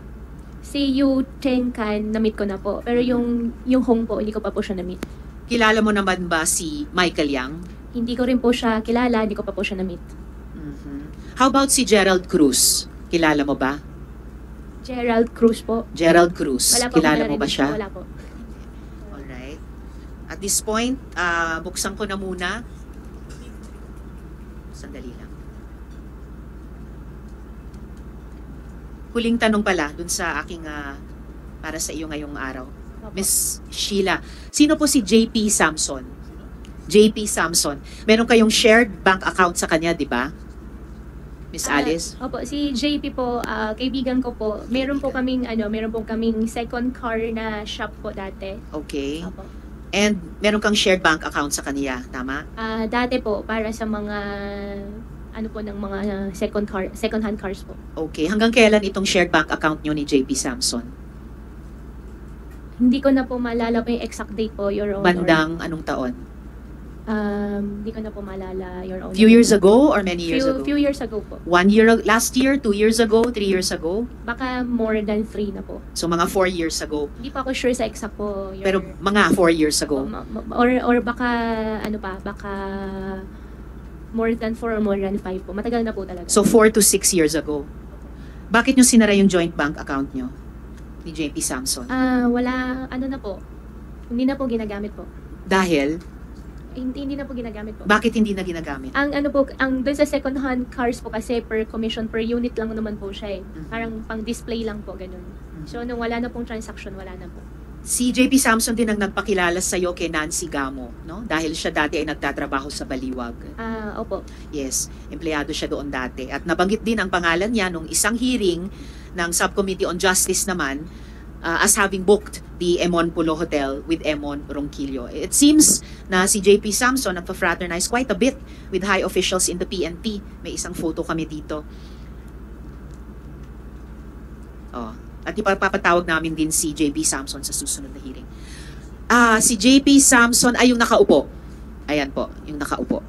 Si Yu Cheng Kan, na-meet ko na po. Pero yung Hong po, hindi ko pa po siya na-meet. Kilala mo naman ba si Michael Yang? Hindi ko rin po siya kilala, hindi ko pa po siya na-meet. Mhm. How about si Gerald Cruz? Kilala mo ba? Gerald Cruz po. Gerald Cruz. Wala po. Kilala akong mo ba narinig. siya? Wala po. Alright. At this point, buksan ko na muna. Sandali lang. Huling tanong pala dun sa aking para sa iyo ngayong araw. Opo. Miss Sheila, sino po si JP Samson? JP Samson. Meron kayong shared bank account sa kanya, di ba? Miss Alice? Opo, si JP po, kaibigan ko po. Meron po kaming second car na shop po dati. Okay. Opo. And meron kang shared bank account sa kanya, tama? Dati po para sa mga ng mga second hand cars po. Okay. Hanggang kailan itong shared bank account nyo ni JP Samson? Hindi ko na po maalala po yung exact date po, Your Honor. Bandang anong taon? Hindi ko na po maalala, Your Honor. Few years ago or many years ago? Few years ago po. 1 year, last year, 2 years ago, 3 years ago? Baka more than 3 na po. So mga 4 years ago. Hindi pa ako sure sa exact po, Your Pero mga 4 years ago. or baka baka more than 4 or more than 5 po. Matagal na po talaga. So 4 to 6 years ago. Bakit nyo sinara yung joint bank account nyo ni JP Samson? Wala, na po. Hindi na po ginagamit po. Dahil? Hindi na po ginagamit po. Bakit hindi na ginagamit? Ang doon sa second hand cars po kasi per commission, per unit lang naman po siya eh. Parang pang display lang po, ganun. So nung wala na pong transaction, wala na po. Si JP Samson din ang nagpakilala sa iyo kay Nancy Gamo, no? Dahil siya dati ay nagtatrabaho sa Baliwag. Opo. Yes, empleyado siya doon dati. At nabanggit din ang pangalan niya nung isang hearing ng Subcommittee on Justice naman as having booked the Emon Pulo Hotel with Emon Ronquillo. It seems na si JP Samson nagpa-fraternize quite a bit with high officials in the PNP. May isang photo kami dito. Oh. At ipapatawag namin din si JP Samson sa susunod na hearing. Si JP Samson ay yung nakaupo. Ayan po, yung nakaupo.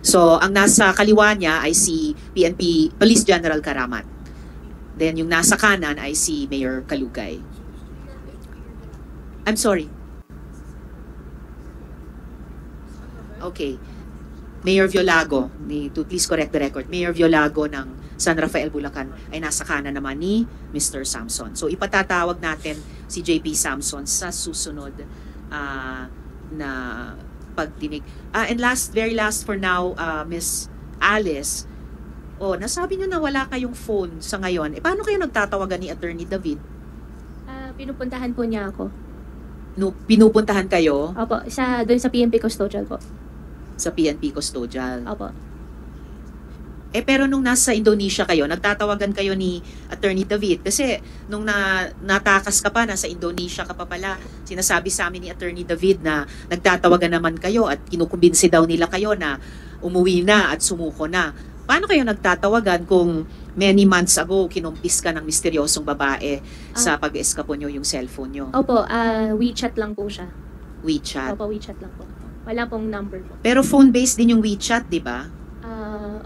So, ang nasa kaliwa niya ay si PNP Police General Karamat. Then, yung nasa kanan ay si Mayor Kalugay. I'm sorry. Okay. Mayor Violago, to please correct the record, Mayor Violago ng San Rafael, Bulacan ay nasa kanan naman ni Mr. Samson. So ipatatawag natin si JP Samson sa susunod na pagdinig. And very last for now, Miss Alice, nasabi niyo na wala kayong phone sa ngayon. Paano kayo nagtatawagan ni Attorney David? Pinupuntahan po niya ako. No, pinupuntahan kayo? Opo, doon sa PNP Custodial po. Sa PNP Custodial? Opo. Pero nung nasa Indonesia kayo, nagtatawagan kayo ni Attorney David. Kasi nung natakas ka pa, nasa Indonesia ka pa pala, sinasabi sa amin ni Attorney David na nagtatawagan naman kayo at kinukumbinsi daw nila kayo na umuwi na at sumuko na. Paano kayo nagtatawagan kung many months ago kinumpis ka ng misteryosong babae sa pag-eskapo nyo yung cellphone nyo? Opo, WeChat lang po siya. WeChat. Opo, WeChat lang po. Wala pong number po. Pero phone-based din yung WeChat, di ba?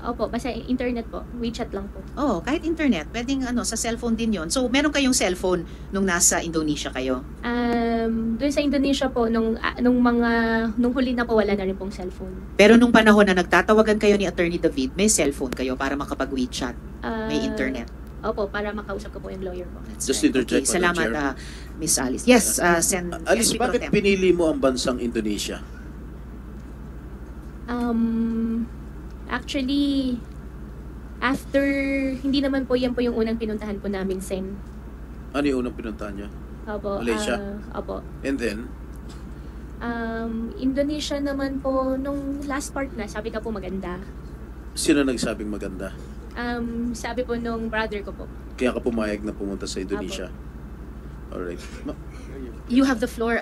Opo, basta internet po. WeChat lang po. Oh, kahit internet, pwedeng sa cellphone din yon. So, meron kayong cellphone nung nasa Indonesia kayo? Doon sa Indonesia po, nung huli na po, wala na rin pong cellphone. Pero nung panahon na nagtatawagan kayo ni Attorney David, may cellphone kayo para makapag-WeChat, may internet. Opo, para makausap ko po yung lawyer ko. That's Just right. interject, Okay, Madam salamat, Chair. Miss Alice. Yes, Alice, SP Pro bakit Tem. pinili mo ang bansang Indonesia? Actually, after, hindi naman po yan po yung unang pinuntahan po namin, Sen. Ano yung unang pinuntahan niyo? Opo. Malaysia? Opo. And then, Indonesia naman po, nung last part na, sabi ka po maganda. sino nagsabing maganda? Sabi po nung brother ko po. Kaya ka pumayag na pumunta sa Indonesia? Alright. You have the floor,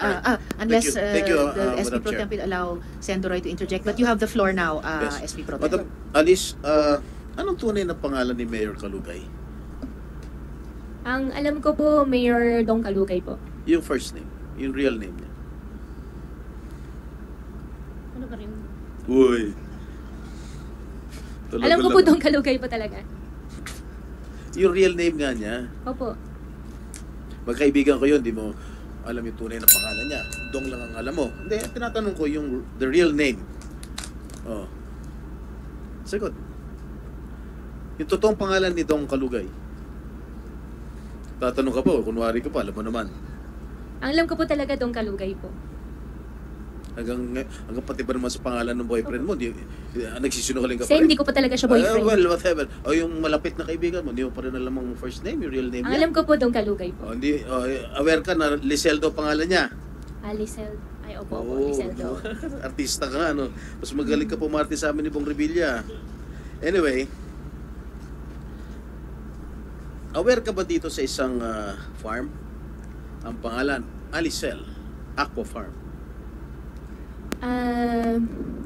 unless Thank you, the SP Madam Pro Chair. Tem will allow Sen. Roy to interject. But you have the floor now, Yes. SP Pro Tem. Madam Alice, anong tunay na pangalan ni Mayor Kalugay? Ang alam ko po, Mayor Dong Kalugay po. Yung first name, yung real name niya. Ano ba rin? Uy. Alam ko po Dong Kalugay po talaga. Yung real name nga niya. Opo. Magkaibigan ko yun, di mo alam yung tunay na pangalan niya. Dong lang ang alam mo. Hindi, tinatanong ko yung the real name. Oh. Sagot. Yung totoong pangalan ni Dong Kalugay. Tatanong ka po, kunwari ka pa, alam mo naman. Ang alam ko po talaga Dong Kalugay po. Hanggang pati ba naman sa pangalan ng boyfriend mo, nagsisinungaling ka pa Kasi rin. hindi ko po talaga siya boyfriend. Well, whatever. O yung malapit na kaibigan mo, hindi mo pa rin alam ang first name, yung real name Ang niya. alam ko po Dong Kalugay po. Hindi, aware ka na Liseldo pangalan niya. Lisel. Ay, opo, Oo, Liseldo. artista ka nga, no? Mas magaling ka pumarte sa amin ni Bong Revilla. Anyway, aware ka ba dito sa isang farm? Ang pangalan, Alicel Aqua Farm.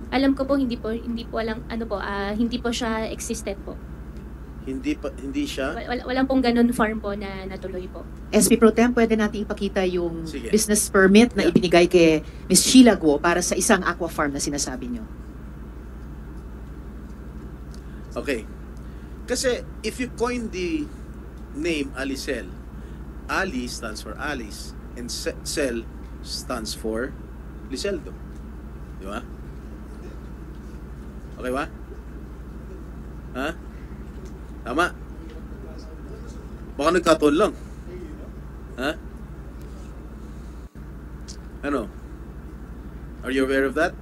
Alam ko po hindi po alam hindi po siya existed po. Hindi siya. Walang pong ganun farm po na natuloy po. SP Pro Tem, pwede natin ipakita yung Sige. business permit na Yeah. ibinigay kay Ms. Sheila Guo para sa isang aqua farm na sinasabi nyo. Okay. Kasi if you coin the name Alicel, Ali stands for Alice and Cel stands for Liseldo. Di ba? Okay ba? Ha? Tama? Baka nagkataon lang. Ha? Ano? Are you aware of that?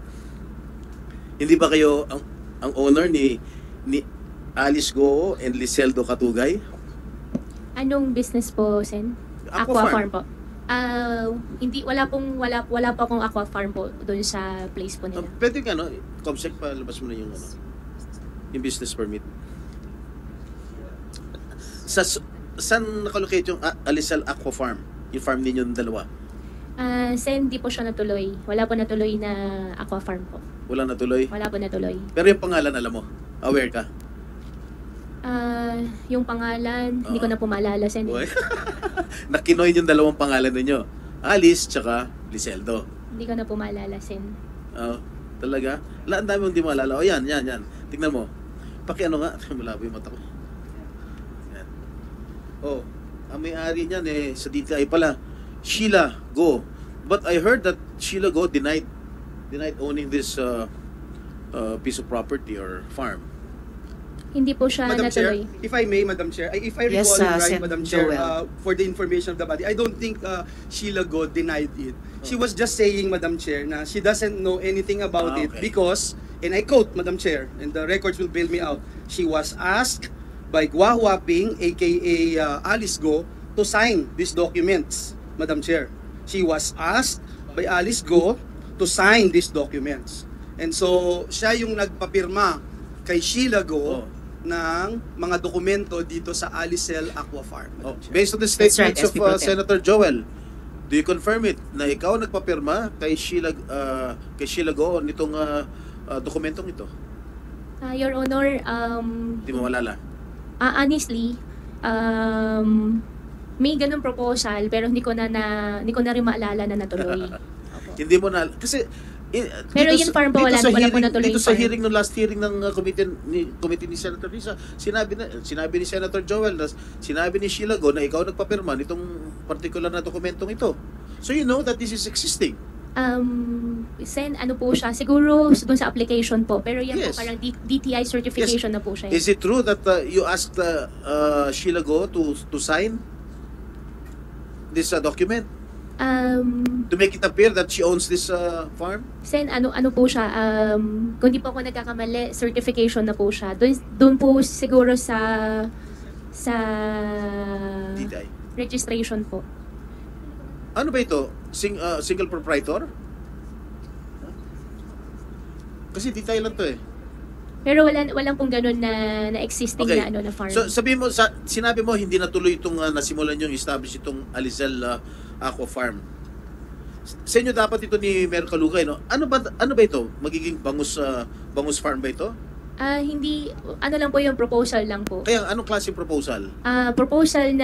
Hindi ba kayo ang owner ni Alice Goo and Liseldo Katugay? Anong business po, Sen? Aqua farm. po. Wala pa akong aqua farm po doon sa place po nila. Pwede ka, no? Comsec, palabas mo na yung yung business permit. Saan nakalocate yung Alicel Aqua Farm? Yung farm ninyo ng dalawa? Sen, di po siya natuloy. Wala po natuloy na aqua farm po. Wala natuloy? Wala po natuloy. Pero yung pangalan, alam mo? Aware ka? Yung pangalan, hindi ko na po maalala, Sen. Uy. Nakinoy yung dalawang pangalan ninyo. Alice, tsaka Liseldo. Hindi ko na po maalala, Sen. Talaga? Ang dami mong di maalala. O yan. Tingnan mo. Pakiano nga. Malabo yung mata ko. Yan. Ang may-ari niyan sa DTI pala, Sheila Guo. But I heard that Sheila Guo denied owning this piece of property or farm. Hindi po siya Madam natuloy. Chair, if I may, Madam Chair, if I Yes, recall it right, Sen. Madam Chair, Joel. for the information of the body, I don't think Sheila Guo denied it. She was just saying, Madam Chair, na she doesn't know anything about it Okay. because, and I quote, Madam Chair, and the records will bail me out, she was asked by Gua Huaping, aka Alice Guo, to sign these documents, Madam Chair. She was asked by Alice Guo to sign these documents. And so, siya yung nagpapirma kay Sheila Guo ng mga dokumento dito sa Alicel Aqua Farm. Based on the That's right, statements SP of Pro Tem. Senator Joel, do you confirm it na ikaw nagpapirma kay Sheila Guo nitong dokumentong ito? Your Honor, Hindi mo malala. honestly, may ganun proposal pero hindi ko na rin maalala na natuloy. Opo. Hindi mo na, kasi Pero yung farm po, wala po natuloy dito yung sa farm. hearing, no last hearing ng committee ni Senator Risa, sinabi ni Senator Joel, sinabi ni Sheila Go na ikaw nagpapirma nitong particular na dokumentong ito. So you know that this is existing. Ano po siya, siguro doon sa application po, pero yan Yes. po parang DTI certification na po siya. Is it true that you asked Sheila Go to sign this document to make it appear that she owns this farm? Ano po siya, kung di po ako nagkakamali, certification na po siya. Doon po siguro sa DTI. registration po. Ano ba ito? Single proprietor? Kasi DTI lang to eh. Pero walang pong ganun na existing Okay. na farm. So sabi mo, sinabi mo hindi natuloy itong nasimulan yung establish itong Alizal Aqua Farm. Sa inyo dapat ito ni Mayor Calugay, no? Ano ba ito? Magiging bangus farm ba ito? Hindi, ano lang po yung proposal lang po. Kaya anong klaseng proposal? Proposal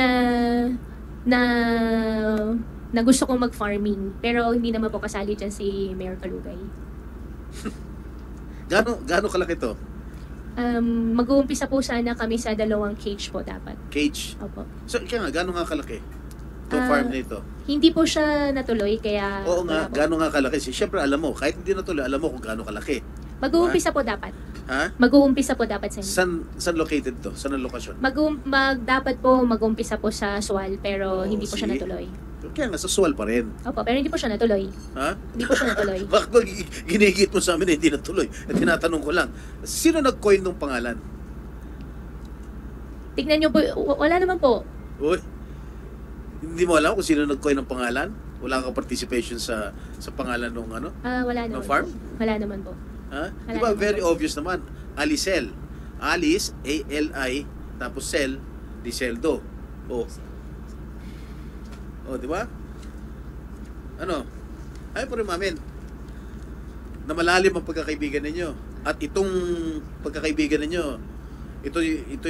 na gusto kong mag-farming, pero hindi naman po kasali dyan si Mayor Calugay. Gaano kalaki to? Mag-uumpisa po sana kami sa 2 cage po dapat. Cage? Opo. So kaya nga, gaano nga kalaki? Itong farm na ito? Hindi po siya natuloy, kaya... Oo nga, wala po. gaano nga kalaki? Siyempre alam mo, kahit hindi natuloy, alam mo kung gaano kalaki. Mag-uumpisa po dapat. Ha? Mag-uumpisa po dapat sa inyo. Saan located to? Saan ang lokasyon? Dapat po mag-uumpisa po sa Sual, pero hindi po siya sige. natuloy. Kaya nga, sa Sual pa rin. Opo, pero hindi po siya natuloy. Ha? Hindi po siya natuloy. Bakit ba ginigit mo sa amin na hindi natuloy? At tinatanong ko lang, sino nag-coin ng pangalan? Tignan niyo po, wala naman po. Uy, hindi mo alam kung sino nag-coin ng pangalan? Wala kang participation sa pangalan ng ano? Wala naman farm? po. Wala naman po. Ha? Wala Di ba naman very po. obvious naman? Alicel. Alice, A-L-I, tapos Cel, Diceldo. Oh, di ba? Ano? Ayaw po rin mamin na malalim ang pagkakaibigan ninyo. At itong pagkakaibigan ninyo, ito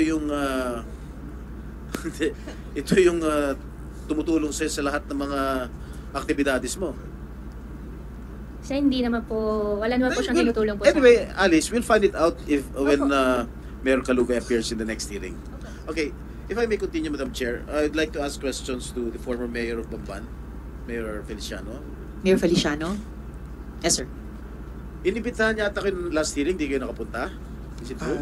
yung ito yung tumutulong sa lahat ng mga aktibidades mo. Kasi hindi naman po, wala naman po siyang tinutulong po. Anyway, Alice, we'll find it out when Mayor Calugay appears in the next hearing. Okay, if I may continue, Madam Chair, I'd like to ask questions to the former Mayor of Bamban, Mayor Feliciano. Mayor Feliciano? Yes, sir. Inibitahan niya ata kayo last hearing, di kayo nakapunta? Is it true?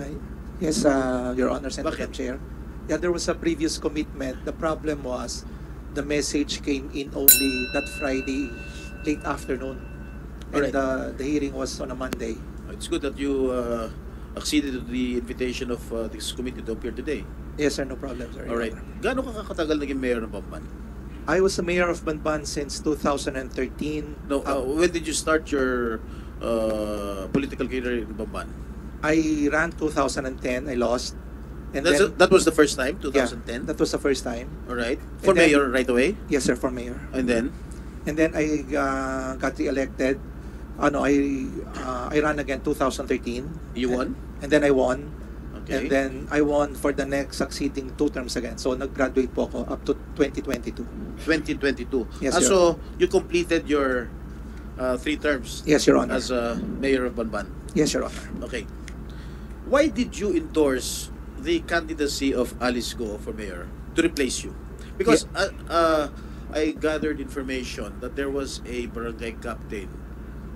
Yes, Your Honor, Senator Bakit? Chair. Yeah, there was a previous commitment. The problem was the message came in only that Friday, late afternoon. And Alright. the hearing was on a Monday. It's good that you acceded to the invitation of this committee to appear today. Yes, sir, no problem, sir. Your Alright. Honor. Gaano ka kakatagal naging mayor ng Bamban? I was the mayor of Banban since 2013. No, when did you start your political career in Bamban? I ran 2010. I lost. And That was the first time, yeah, 2010? that was the first time. Alright. For And then- mayor right away? Yes, sir, for mayor. And then? And then I got re-elected. I ran again 2013. You won? And then I won. Okay. And then I won for the next succeeding 2 terms again. So nag-graduate po ako up to 2022. 2022. Yes, So you completed your 3 terms Yes, Your Honor. as mayor of Banban. Yes, Your Honor. Okay. Why did you endorse the candidacy of Alice Go for mayor to replace you? Because I gathered information that there was a barangay captain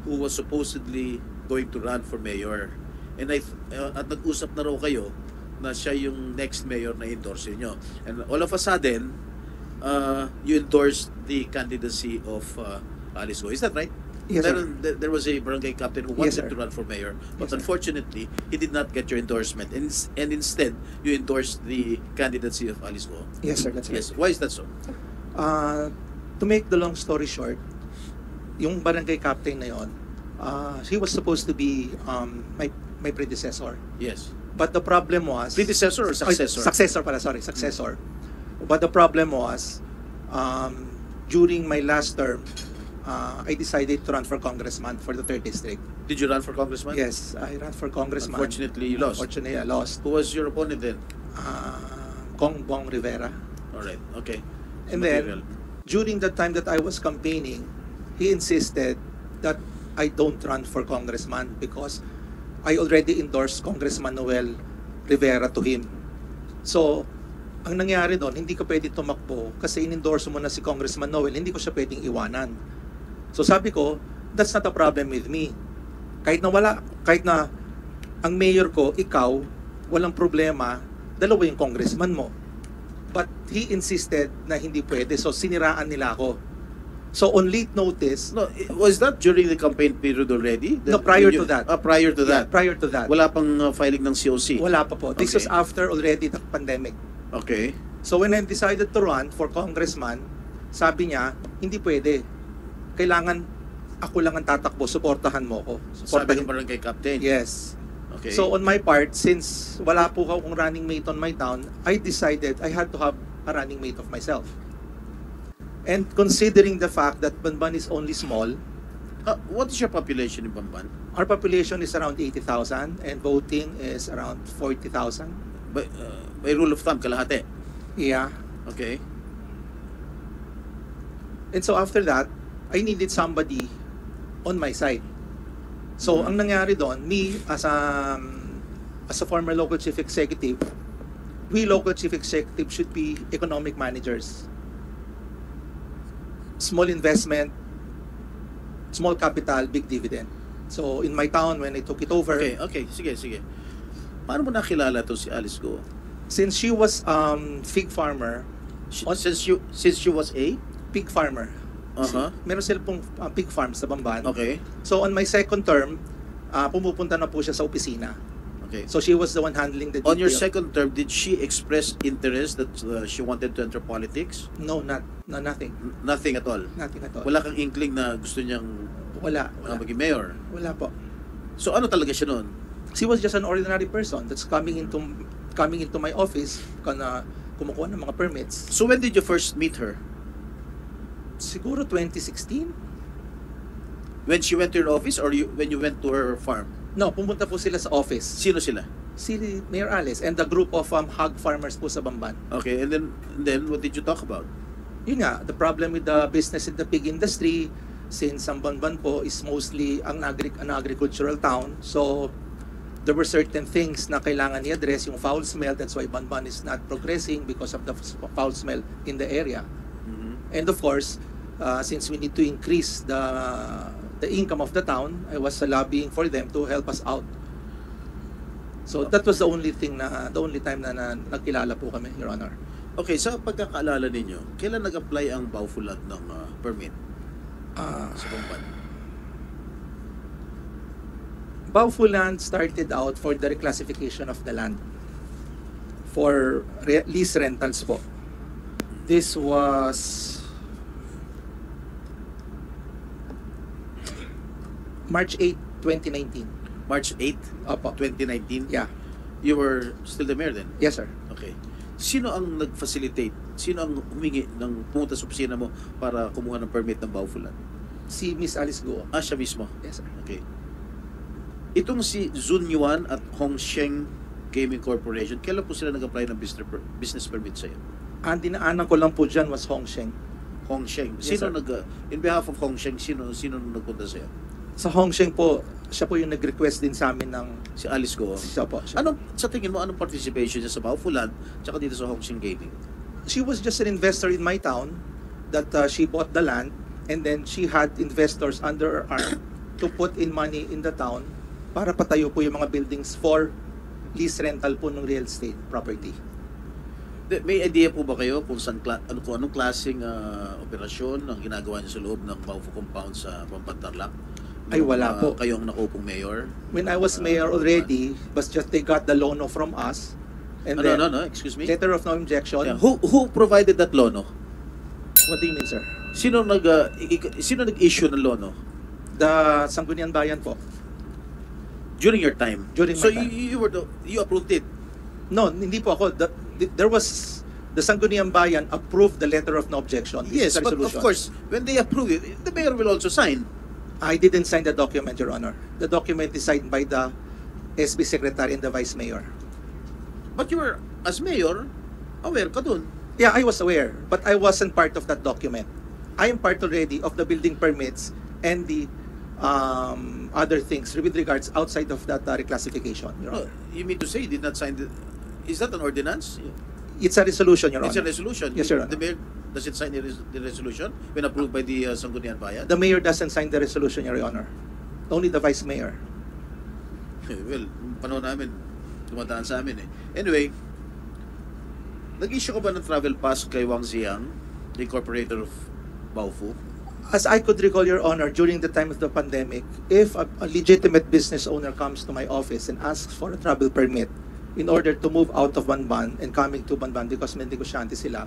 who was supposedly going to run for mayor. And at nag-usap na raw kayo na siya yung next mayor na endorse niyo. And all of a sudden, you endorsed the candidacy of Alice Go. Is that right? Yes, sir. There was a barangay captain who Yes, wanted sir. to run for mayor, but Yes, sir. unfortunately, he did not get your endorsement. And instead, you endorsed the candidacy of Alice Go. Yes, sir. That's right. Yes. Why is that so? To make the long story short, yung barangay captain na yon, he was supposed to be my predecessor. Yes. But the problem was... Predecessor or successor? Successor pala, sorry. Successor. But the problem was, during my last term, I decided to run for congressman for the 3rd district. Did you run for congressman? Yes, I ran for congressman. Unfortunately, you lost. Unfortunately, I lost. Who was your opponent then? Kong Bong Rivera. All right. Okay. And Material. then, during the time that I was campaigning, he insisted that I don't run for congressman because I already endorsed Congressman Noel Rivera to him. So, ang nangyari doon, hindi ko pwede tumakbo kasi in-endorse mo na si Congressman Noel, hindi ko siya pwedeng iwanan. So sabi ko, that's not a problem with me. Kahit na ang mayor ko, ikaw, walang problema, dalawa yung congressman mo. But he insisted na hindi pwede, so siniraan nila ako. So on late notice, No, was that during the campaign period already? No, prior to that. Prior to that. prior to that, Wala pang filing ng COC? wala pa po. This Okay. was after already the pandemic. Okay. So when I decided to run for congressman, sabi niya, hindi pwede. Kailangan ako lang ang tatakbo, suportahan mo ko. Sabi ng barangay captain? Yes. Okay. So on my part, since wala po akong running mate on my town, I decided I had to have a running mate of myself. And considering the fact that Banban is only small, what is your population in Bamban? our population is around 80,000 and voting is around 40,000. By rule of thumb, kalahati? Yeah. Okay. And so after that, I needed somebody on my side. So ang nangyari doon, me as a former local chief executive, we local chief executive should be economic managers. Small investment, small capital, big dividend. So in my town, when I took it over, Okay. Sige. Paano mo nakilala to si Alice Go? since she was fig farmer, Since she was a? pig farmer. Uh-huh. Meron sila pong pig farm sa Bamban. Okay. So on my second term, pumupunta na po siya sa opisina. Okay. So she was the one handling the On your detail. second term, did she express interest that she wanted to enter politics? No, nothing. Nothing at all? Nothing at all. Wala kang inkling na gusto niyang Wala. maging mayor? Wala po. So ano talaga siya noon? She was just an ordinary person that's coming into my office kana kumukuha ng mga permits. So when did you first meet her? Siguro 2016? When she went to your office or when you went to her farm? No, pumunta po sila sa office. Sino sila? Si Mayor Alice and the group of hog farmers po sa Bamban. Okay, and then what did you talk about? Yun nga, the problem with the business in the pig industry, since ang Bamban po is mostly an agricultural town, so there were certain things na kailangan i-address, yung foul smell, that's why Bamban is not progressing because of the foul smell in the area. And of course, since we need to increase the income of the town, I was lobbying for them to help us out. So that was the only time na nagkilala po kami, Your Honor. Okay, sa pagkakaalala ninyo, kailan nag-apply ang Baufulat ng permit sa Bamban? Baufulan started out for the reclassification of the land for lease rentals po. This was March 8, 2019. March 8, Opo. 2019? Yeah. You were still the mayor then? Yes, sir. Okay. Sino ang nag-facilitate? Sino ang humingi ng pumunta sa opisina mo para kumuha ng permit ng Baufulan? Si Miss Alice Guo. Siya mismo? Yes, sir. Okay. Itong si Zun Yuan at Hong Sheng Gaming Corporation, kailan po sila nag-apply ng business permit sa'yo? Ang dinaanan ko lang po dyan was Hong Sheng. Hong Sheng. Yes, Sino sir. in behalf of Hong Sheng, sino nagpunta sa'yo? Sa Hong Sheng po, siya po yung nag-request din sa amin ng... Si Alice Go. Siya po. Sa tingin mo, anong participation niya sa Baufulan tsaka dito sa Hong Sheng Gaming? She was just an investor in my town that she bought the land and then she had investors under her arm to put in money in the town para patayo po yung mga buildings for lease rental po ng real estate property. May idea po ba kayo kung anong klaseng operasyon ang ginagawa niyo sa loob ng Baufu compound sa Pampang-Tarlac? Ay, wala po. Kayong nakupong mayor? When I was mayor already, but just they got the loan from us. And then, No, excuse me? letter of no objection. Yeah. Who provided that loan? What do you mean, sir? Sino nag-issue ng loan? The Sangguniang Bayan po. During your time? During my so time. you approved it? No, hindi po ako. There was The Sangguniang Bayan approved the letter of no objection. This Yes, is the but of resolution. course, when they approve it, the mayor will also sign. I didn't sign the document, Your Honor. The document is signed by the SB Secretary and the Vice Mayor. But you were, as mayor, aware ka dun. Yeah, I was aware, but I wasn't part of that document. I am part already of the building permits and the other things with regards outside of that reclassification, Your No, Honor. you mean to say you did not sign the... Is that an ordinance? It's a resolution, Your It's a Honor. resolution. Yes, Your Honor. The mayor, does it sign the resolution when approved by the Sangguniang Bayan? The mayor doesn't sign the resolution, Your Honor. Only the Vice Mayor. Well, panahon namin, tumataan sa amin eh. Anyway, nag-issue ka ba ng travel pass kay Wang Ziyang, the incorporator of Baofu? As I could recall, Your Honor, during the time of the pandemic, if a legitimate business owner comes to my office and asks for a travel permit in order to move out of Banban and coming to Banban because may negosyante sila,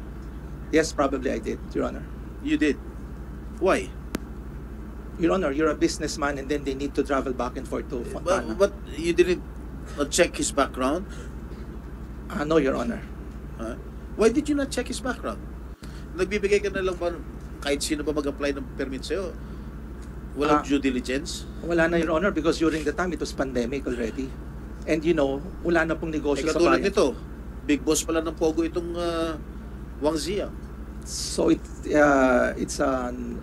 yes, probably I did, Your Honor. You did. Why? Your Honor, you're a businessman and then they need to travel back and forth to Fontana. But you didn't check his background? No, Your Honor. Why did you not check his background? Nagbibigay ka na lang ba kahit sino ba mag-apply ng permit sa'yo? Walang due diligence? Wala na, Your Honor, because during the time it was pandemic already. And you know, wala na pong negosyo sa Katulad bayan. nito, big boss pala ng Pogo itong Wang Ziyang. So it's an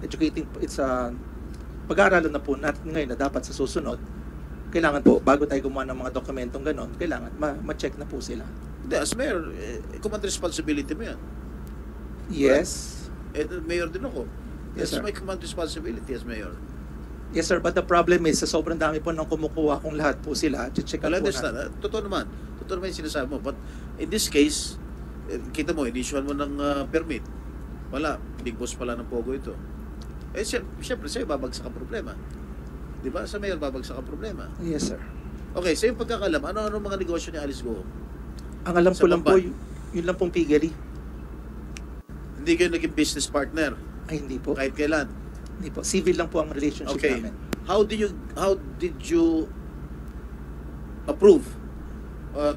pag-aaralan na po natin ngayon na dapat sa susunod, kailangan po, bago tayo gumawa ng mga dokumentong ganon, kailangan ma-check na po sila. Hindi, as mayor, command responsibility mo yan. Yes. Mayor din ako. Yes, sir. That's my command responsibility as mayor. Yes, sir. But the problem is, sa sobrang dami po nang kumukuha kung lahat po sila, check Well, I po understand. na. Totoo naman. Totoo naman yung sinasabi mo. But in this case, kita mo, in-issuean mo ng permit. Wala. Big boss pala ng Pogo ito. Siyempre, sa'yo babagsak ang problema. Di ba? Sa mayor, babagsak ang problema. Yes, sir. Okay, sa iyong pagkakalam, ano mga negosyo ni Alice Go? Ang alam Sa ko lang po, Bamban. yun lang pong piggery. Hindi kayo naging business partner Ay, hindi po. kahit kailan. Hindi po. Civil lang po ang relationship Okay. namin. How did you approve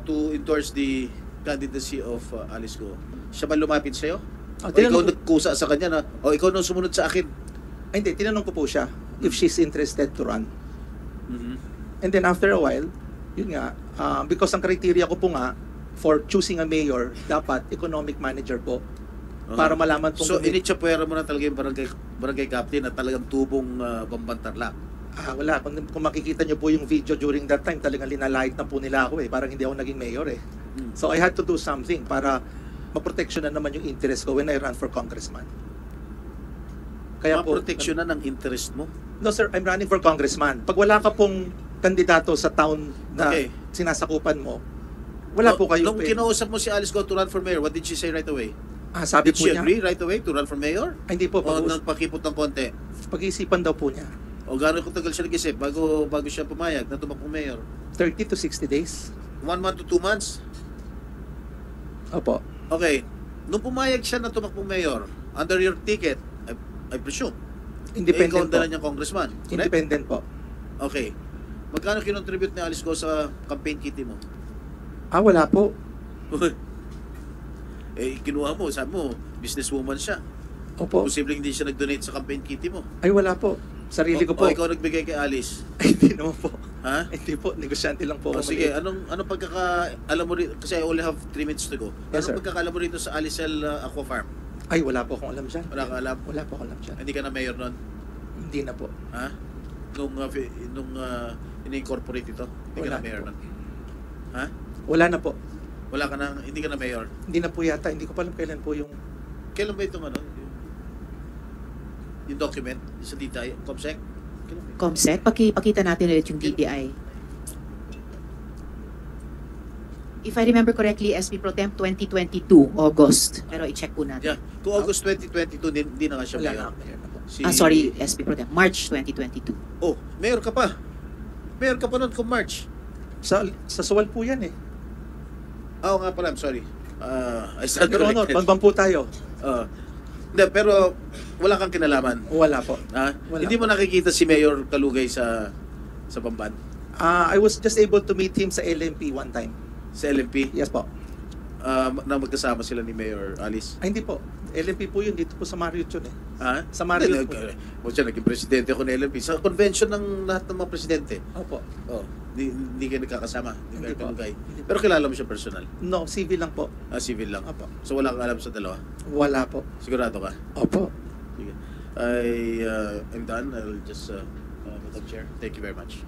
to endorse the candidacy of Alice Go? Siya ba lumapit sa'yo? O ikaw nagkusa sa kanya na, o ikaw nang sumunod sa akin? Ay, hindi. Tinanong ko po siya if she's interested to run. Mhm. And then after a while, yun nga, because ang criteria ko po nga for choosing a mayor, dapat economic manager po. Para malaman po So, initsapwera mo na talaga yung barangay captain na talagang tubong Bambantarlak. wala. Kung makikita nyo po yung video during that time, talagang linalait na po nila ako eh. Parang hindi ako naging mayor eh. So I had to do something para maproteksyonan naman yung interest ko when I ran for congressman. Kaya po, Maproteksyonan ang interest mo? no sir, I'm running for congressman. Pag wala ka pong kandidato sa town na Okay. sinasakupan mo, wala po kayo. Nung kinausap mo si Alice Go to run for mayor, what did she say right away? Sabi Did po she niya, agree right away to run for mayor? Ay, hindi po, O nagpakipot ng konti? pag-iisipan daw po niya. O gano'n kung tagal siya nag-isip bago siya pumayag na tumakbong mayor? 30 to 60 days. 1 month to 2 months? Opo. Okay. Nung pumayag siya na tumakbong mayor, under your ticket, I presume, ikaw Independent ang dala po. niyang congressman. Correct? Independent po. Okay. Magkano kinontribute ni Alice Go sa campaign kitty mo? Wala po. Kinuha mo, sabi mo, businesswoman siya. Opo. Posibleng hindi siya nag-donate sa campaign kitty mo. Ay, wala po. Sarili ko po. O ikaw nagbigay kay Alice. Ay, hindi naman po. Ha? Hindi po. Negosyante lang po. O ako sige, maliit. anong pagkakaalam mo rito? Kasi I only have 3 minutes to go. Yes, Anong sir. pagkakaalam mo rito sa Alicel Aqua Farm? Ay, wala po akong alam dyan. Wala ka alam? Wala po akong alam dyan. Hindi ka na mayor nun? Hindi na po. Ha? Nung ini-incorporate ito? Hindi ka Wala na mayor po. nun? Ha? Wala na po. Wala ka na, hindi ka na mayor? Hindi na po yata. Hindi ko pa alam kailan po yung... Kailan ba itong yung document sa DTI, COMSEC? Kailan ba yun? Comsec, pakita natin ulit yung DTI. If I remember correctly, SB Pro Temp 2022, August. Pero i-check po natin. Yeah. Kung August 2022, hindi na nga siya Wala mayor. na. Mayor na po. Sorry, SB Pro Temp, March 2022. Oh, mayor ka pa. Mayor ka pa nun kung March. Sa suwal po yan eh. Oo nga pala, I'm sorry. I stand Pero ano, corrected. banban po tayo. Hindi, pero wala kang kinalaman. Wala po. Ha? Wala. Hindi mo nakikita si Mayor Kalugay sa Bamban? I was just able to meet him sa LMP one time. Sa LMP? Yes po. na magkasama sila ni Mayor Alice? Ay, hindi po. LMP po yun. Dito po sa Marriott yun eh. Ha? Sa Marriott po. O siya, naging presidente ako ng LNP. Sa convention ng lahat ng mga presidente. Opo. Oh, hindi kayo nagkakasama. Hindi po. Pero kilala mo siya personal? No, civil lang po. Civil lang. Opo. So wala kang alam sa dalawa? Wala po. Sigurado ka? Opo. Sige. I'm done. I'll just, Madam Chair, thank you very much.